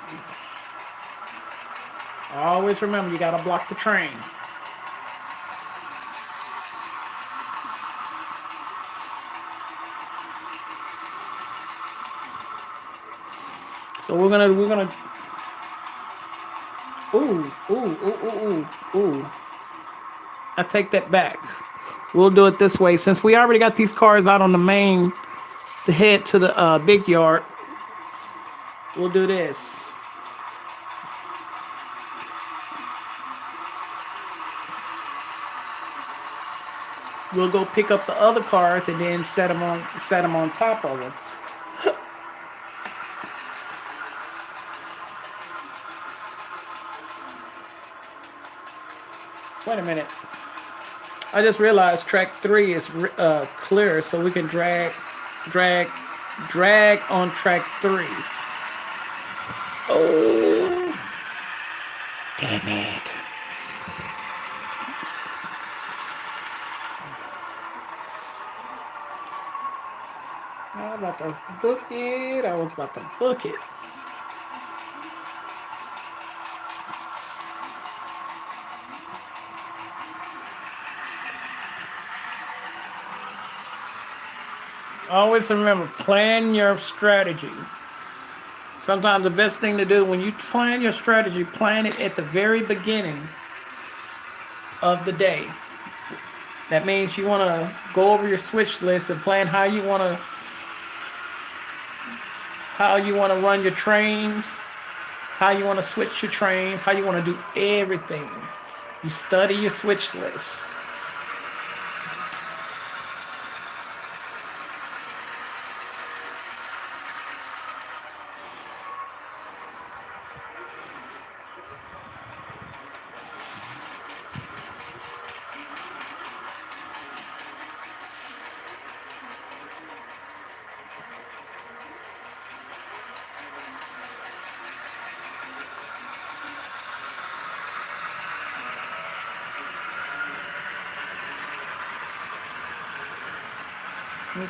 Always remember, you got to block the train. So we're gonna. Ooh. I take that back. We'll do it this way. Since we already got these cars out on the main to head to the big yard, we'll do this. We'll go pick up the other cars and then set them on top of them. Wait a minute. I just realized track 3 is clear, so we can drag, drag on track 3. Oh, damn it. I was about to book it. I was about to book it. Always remember, plan your strategy. Sometimes the best thing to do when you plan your strategy, plan it at the very beginning of the day. That means you want to go over your switch list and plan how you want to run your trains, how you want to switch your trains, how you want to do everything. You study your switch list.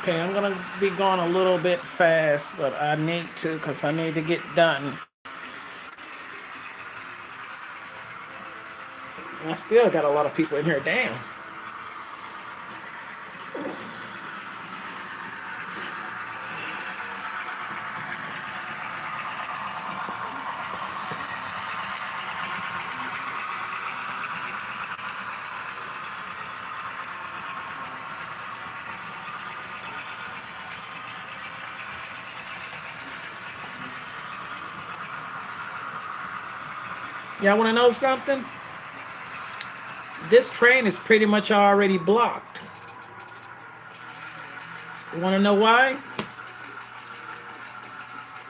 Okay, I'm gonna be going a little bit fast, but I need to because I need to get done. I still got a lot of people in here. Damn. Y'all want to know something? This train is pretty much already blocked. You want to know why?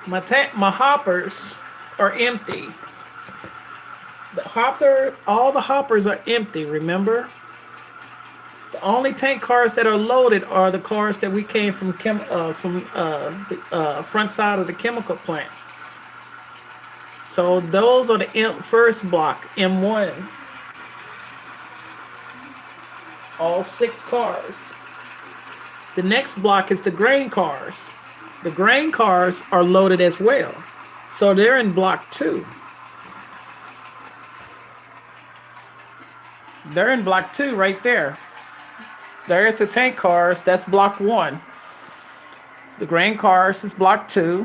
My hoppers are empty. All the hoppers are empty, remember? The only tank cars that are loaded are the cars that we came from the front side of the chemical plant. So those are the first block, M1. All 6 cars. The next block is the grain cars. The grain cars are loaded as well. So they're in block 2. They're in block 2 right there. There's the tank cars. That's block 1. The grain cars is block 2.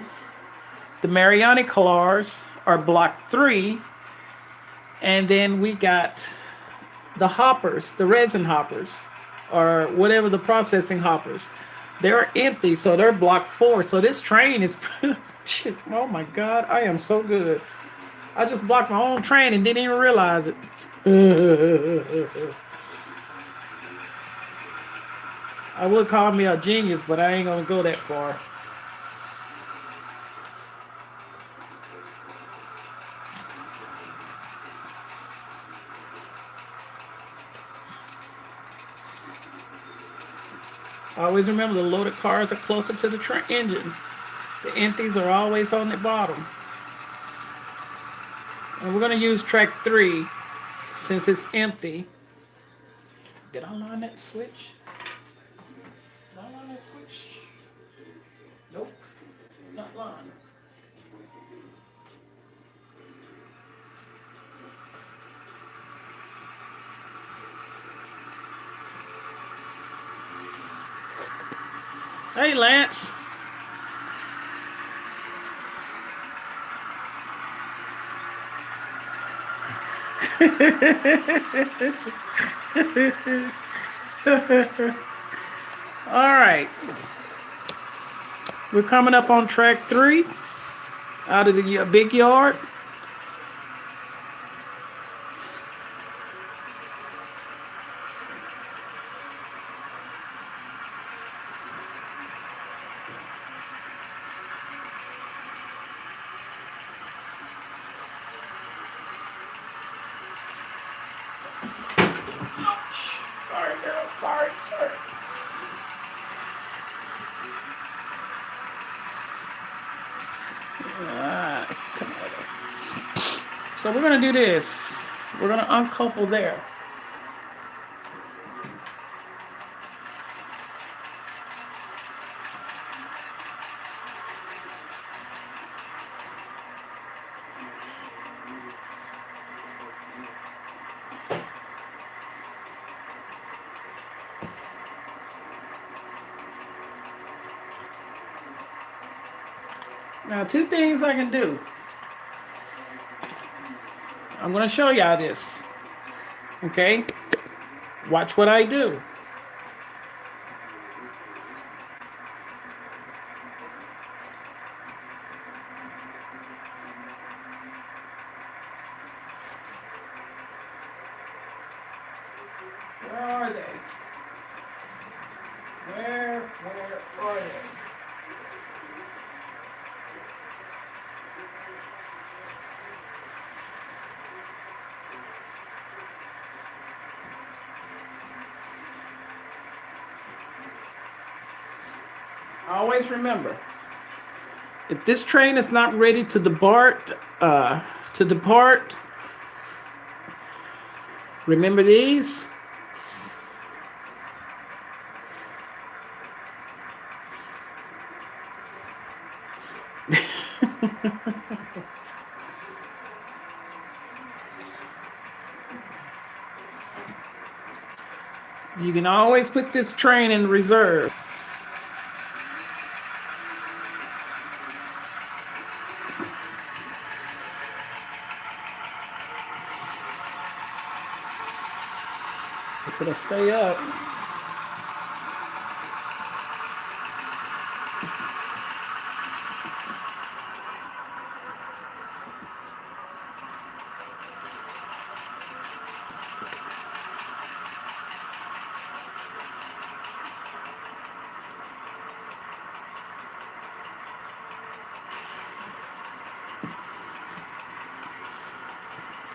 The Mariani cars are block 3. And then we got the hoppers, the resin hoppers, or whatever the processing hoppers. They're empty, so they're block 4. So this train is, shit, oh my God, I am so good. I just blocked my own train and didn't even realize it. I would call me a genius, but I ain't gonna go that far. Always remember, the loaded cars are closer to the engine. The empties are always on the bottom. And we're going to use track 3 since it's empty. Did I line that switch? Did I line that switch? Nope, it's not lined. Hey, Lance. All right. We're coming up on track 3 out of the big yard. sir. Come on. So we're gonna do this. We're gonna uncouple there. Now, two things I can do. I'm going to show y'all this. Okay? Watch what I do. Where are they? Where are they? Always remember, if this train is not ready to depart, remember these. You can always put this train in reserve. If it'll stay up.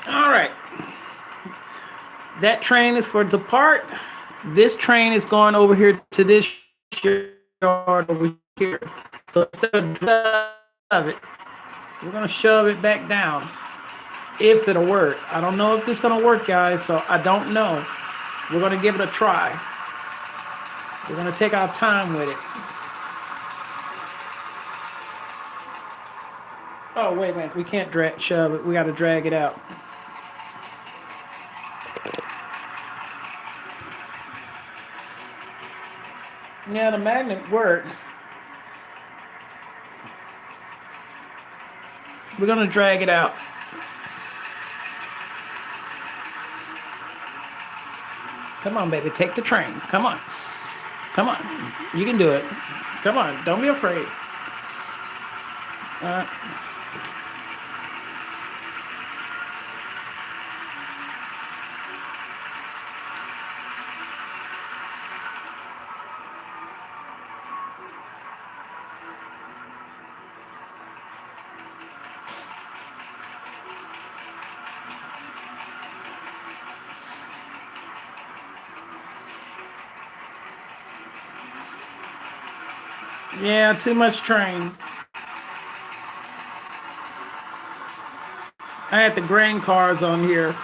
All right. That train is for depart. This train is going over here to this yard over here. So instead of it, we're going to shove it back down. If it'll work. I don't know if this is going to work, guys, so I don't know. We're going to give it a try. We're going to take our time with it. Oh, wait a minute. We can't shove it. We got to drag it out. Yeah, the magnet worked. We're going to drag it out. Come on, baby. Take the train. Come on. Come on. You can do it. Come on. Don't be afraid. Yeah, too much train. I had the grain cars on here.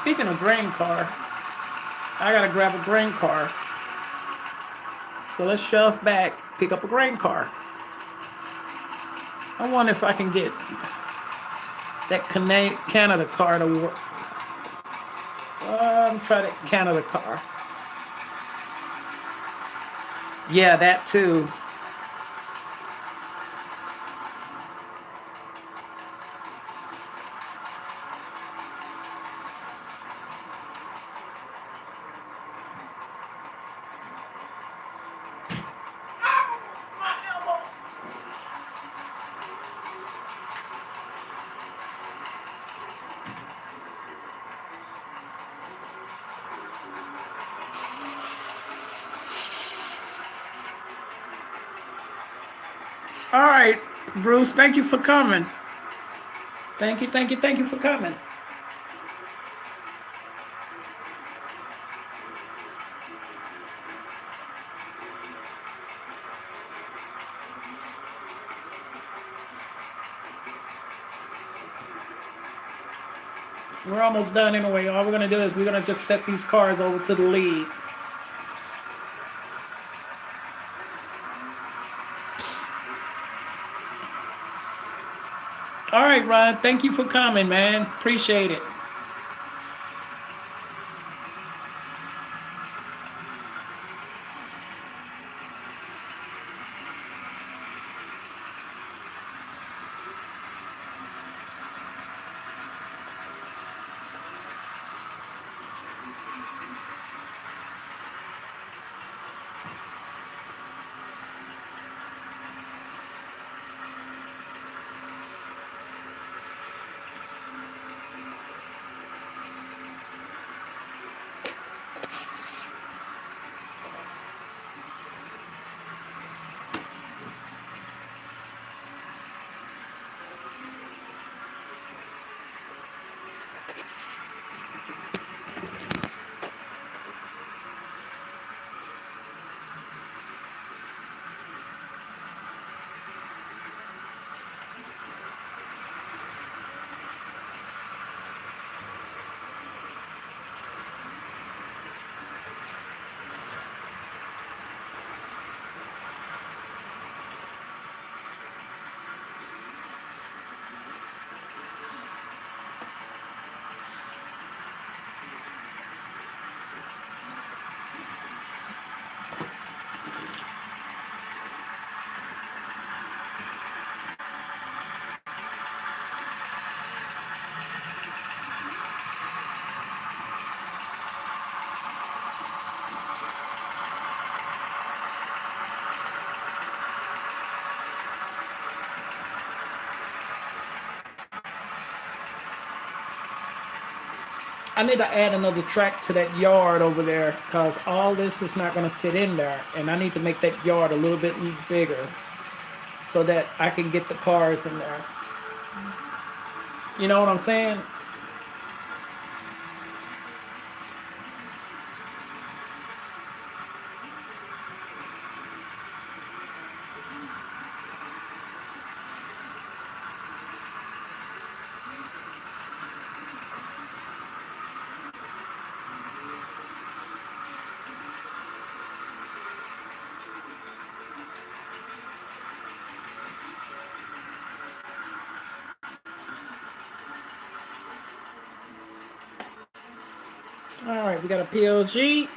Speaking of grain car, I gotta grab a grain car. So let's shove back, pick up a grain car. I wonder if I can get that Canada car to work. Try that Canada car. Yeah, that too. All right, Bruce, thank you for coming. Thank you for coming. We're almost done anyway. All we're gonna do is we're gonna just set these cars over to the lead. All right, Ron. Thank you for coming, man. Appreciate it. I need to add another track to that yard over there because all this is not going to fit in there. And I need to make that yard a little bit bigger so that I can get the cars in there. You know what I'm saying? All right, we got a PLG.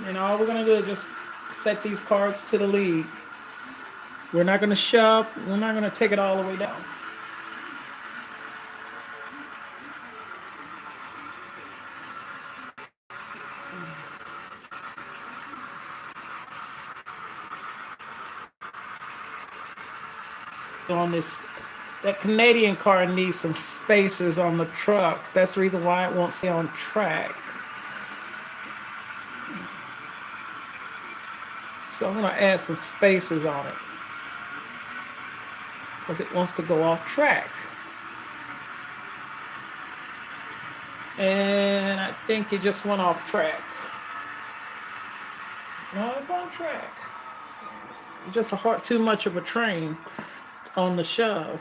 And all we're going to do is just set these cars to the lead. We're not going to shove. We're not going to take it all the way down. On this, that Canadian car needs some spacers on the truck. That's the reason why it won't stay on track. So I'm going to add some spacers on it because it wants to go off track. And I think it just went off track. No, it's on track. Just too much of a train on the shove.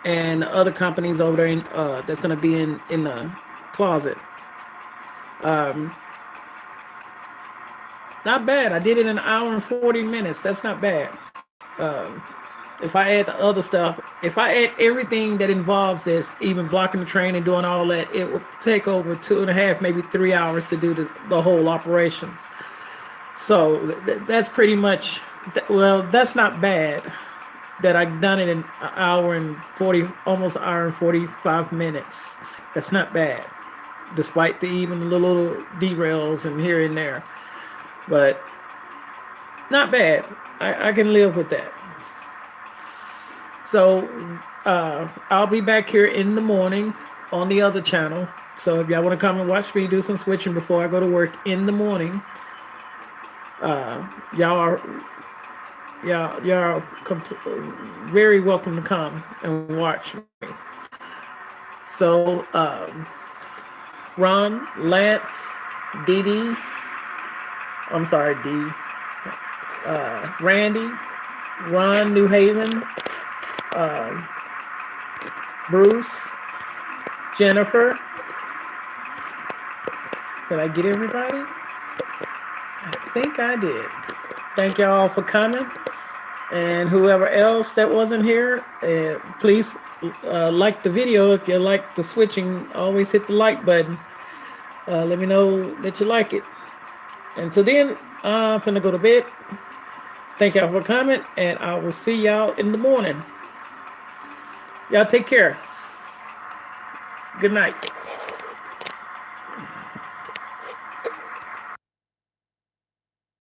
And other companies over there that's going to be in the closet. Not bad. I did it in an hour and 40 minutes. That's not bad. If I add the other stuff, if I add everything that involves this, even blocking the train and doing all that, it will take over 2.5, maybe 3 hours to do the whole operations. So that's pretty much, well, that's not bad that I've done it in an hour and 40, almost an hour and 45 minutes. That's not bad, despite the even the little derails and here and there. But not bad. I can live with that. So I'll be back here in the morning on the other channel. So if y'all want to come and watch me do some switching before I go to work in the morning, uh, y'all are very welcome to come and watch me. So Ron, Lance, Dee Dee, I'm sorry, D, Randy, Ron, New Haven, Bruce, Jennifer. Did I get everybody? I think I did. Thank y'all for coming. And whoever else that wasn't here, please like the video. If you like the switching, always hit the like button. Let me know that you like it. Until then, I'm finna go to bed. Thank y'all for coming, and I will see y'all in the morning. Y'all take care. Good night.